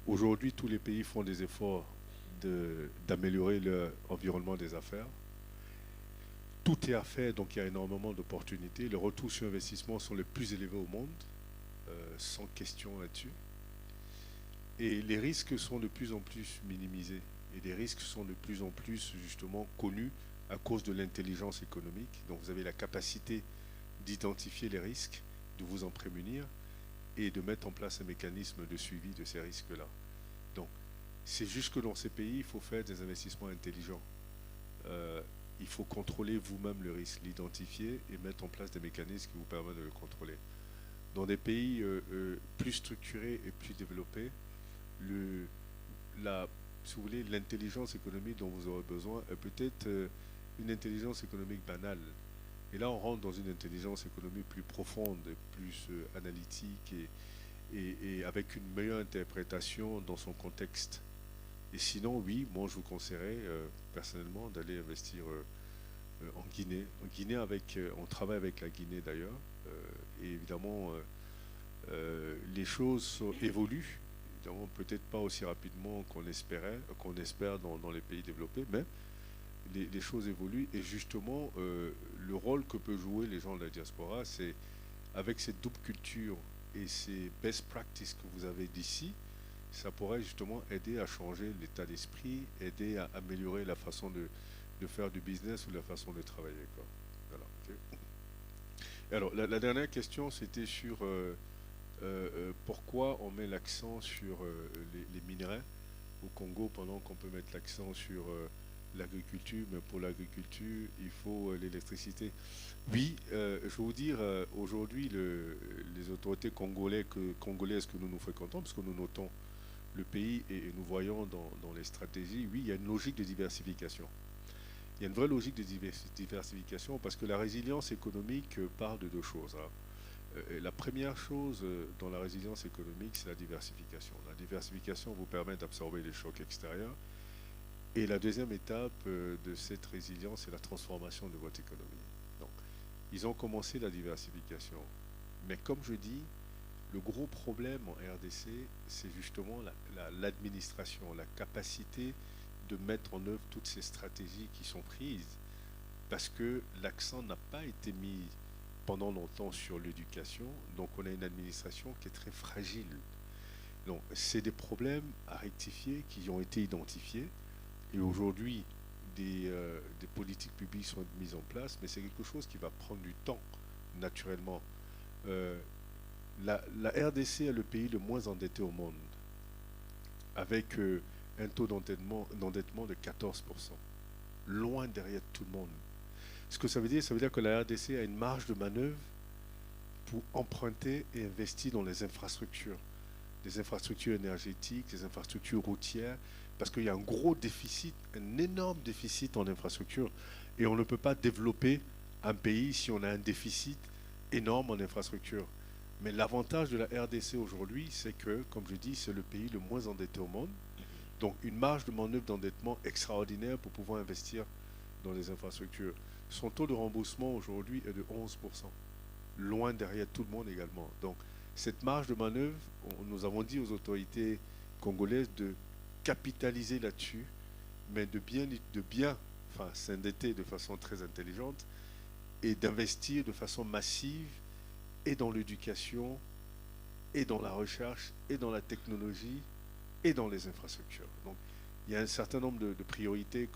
Aujourd'hui, tous les pays font des efforts d'améliorer leur environnement des affaires. Tout est à faire, donc il y a énormément d'opportunités. Les retours sur investissement sont les plus élevés au monde, sans question là-dessus. Et les risques sont de plus en plus minimisés. Et les risques sont de plus en plus justement connus à cause de l'intelligence économique. Donc vous avez la capacité d'identifier les risques, de vous en prémunir et de mettre en place un mécanisme de suivi de ces risques-là. Donc c'est juste que dans ces pays, il faut faire des investissements intelligents. Il faut contrôler vous-même le risque, l'identifier et mettre en place des mécanismes qui vous permettent de le contrôler. Dans des pays plus structurés et plus développés, si vous voulez, l'intelligence économique dont vous aurez besoin est peut-être une intelligence économique banale. Et là, on rentre dans une intelligence économique plus profonde, plus analytique et avec une meilleure interprétation dans son contexte. Et sinon, oui, moi, je vous conseillerais personnellement d'aller investir en Guinée. En Guinée, on travaille avec la Guinée d'ailleurs. Et évidemment, les choses évoluent. évidemment, peut-être pas aussi rapidement qu'on espère dans les pays développés, mais les choses évoluent. Et justement, le rôle que peuvent jouer les gens de la diaspora, c'est avec cette double culture et ces best practices que vous avez d'ici, ça pourrait justement aider à changer l'état d'esprit, aider à améliorer la façon de faire du business ou la façon de travailler, quoi. Voilà, okay. Alors, la dernière question, c'était sur pourquoi on met l'accent sur les minerais au Congo pendant qu'on peut mettre l'accent sur l'agriculture, mais pour l'agriculture, il faut l'électricité. Oui, je vais vous dire, aujourd'hui, les autorités congolaises que nous fréquentons, parce que nous notons le pays et nous voyons dans les stratégies, oui, il y a une logique de diversification. Il y a une vraie logique de diversification parce que la résilience économique parle de deux choses. Hein. La première chose dans la résilience économique, c'est la diversification. La diversification vous permet d'absorber les chocs extérieurs. Et la deuxième étape de cette résilience, c'est la transformation de votre économie. Donc, ils ont commencé la diversification. Mais comme je dis, le gros problème en RDC, c'est justement l'administration, la capacité de mettre en œuvre toutes ces stratégies qui sont prises, parce que l'accent n'a pas été mis pendant longtemps sur l'éducation, donc on a une administration qui est très fragile. Donc c'est des problèmes à rectifier qui ont été identifiés, et aujourd'hui des politiques publiques sont mises en place, mais c'est quelque chose qui va prendre du temps, naturellement. La RDC est le pays le moins endetté au monde, avec un taux d'endettement de 14%, loin derrière tout le monde. Ce que ça veut dire que la RDC a une marge de manœuvre pour emprunter et investir dans les infrastructures énergétiques, des infrastructures routières, parce qu'il y a un gros déficit, un énorme déficit en infrastructure, et on ne peut pas développer un pays si on a un déficit énorme en infrastructure. Mais l'avantage de la RDC aujourd'hui, c'est que, comme je dis, c'est le pays le moins endetté au monde. Donc une marge de manœuvre d'endettement extraordinaire pour pouvoir investir dans les infrastructures. Son taux de remboursement aujourd'hui est de 11%, loin derrière tout le monde également. Donc cette marge de manœuvre, nous avons dit aux autorités congolaises de capitaliser là-dessus, mais de bien s'endetter de façon très intelligente et d'investir de façon massive et dans l'éducation, et dans la recherche, et dans la technologie, et dans les infrastructures. Donc, il y a un certain nombre de priorités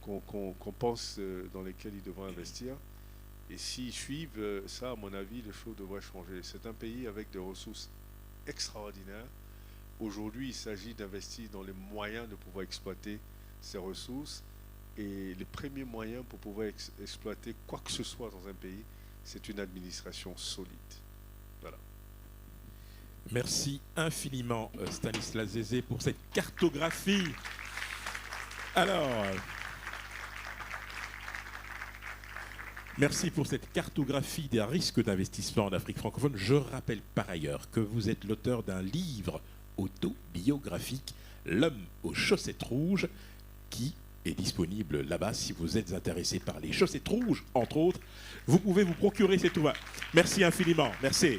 qu'on pense dans lesquelles ils devront investir. Et s'ils suivent ça, à mon avis, les choses devraient changer. C'est un pays avec des ressources extraordinaires. Aujourd'hui, il s'agit d'investir dans les moyens de pouvoir exploiter ces ressources. Et les premiers moyens pour pouvoir exploiter quoi que ce soit dans un pays, c'est une administration solide. Voilà. Merci infiniment Stanislas Zézé pour cette cartographie. Alors, merci pour cette cartographie des risques d'investissement en Afrique francophone. Je rappelle par ailleurs que vous êtes l'auteur d'un livre autobiographique, L'homme aux chaussettes rouges, qui est disponible là-bas si vous êtes intéressé par les chaussettes rouges, entre autres. Vous pouvez vous procurer cet ouvrage. Merci infiniment. Merci.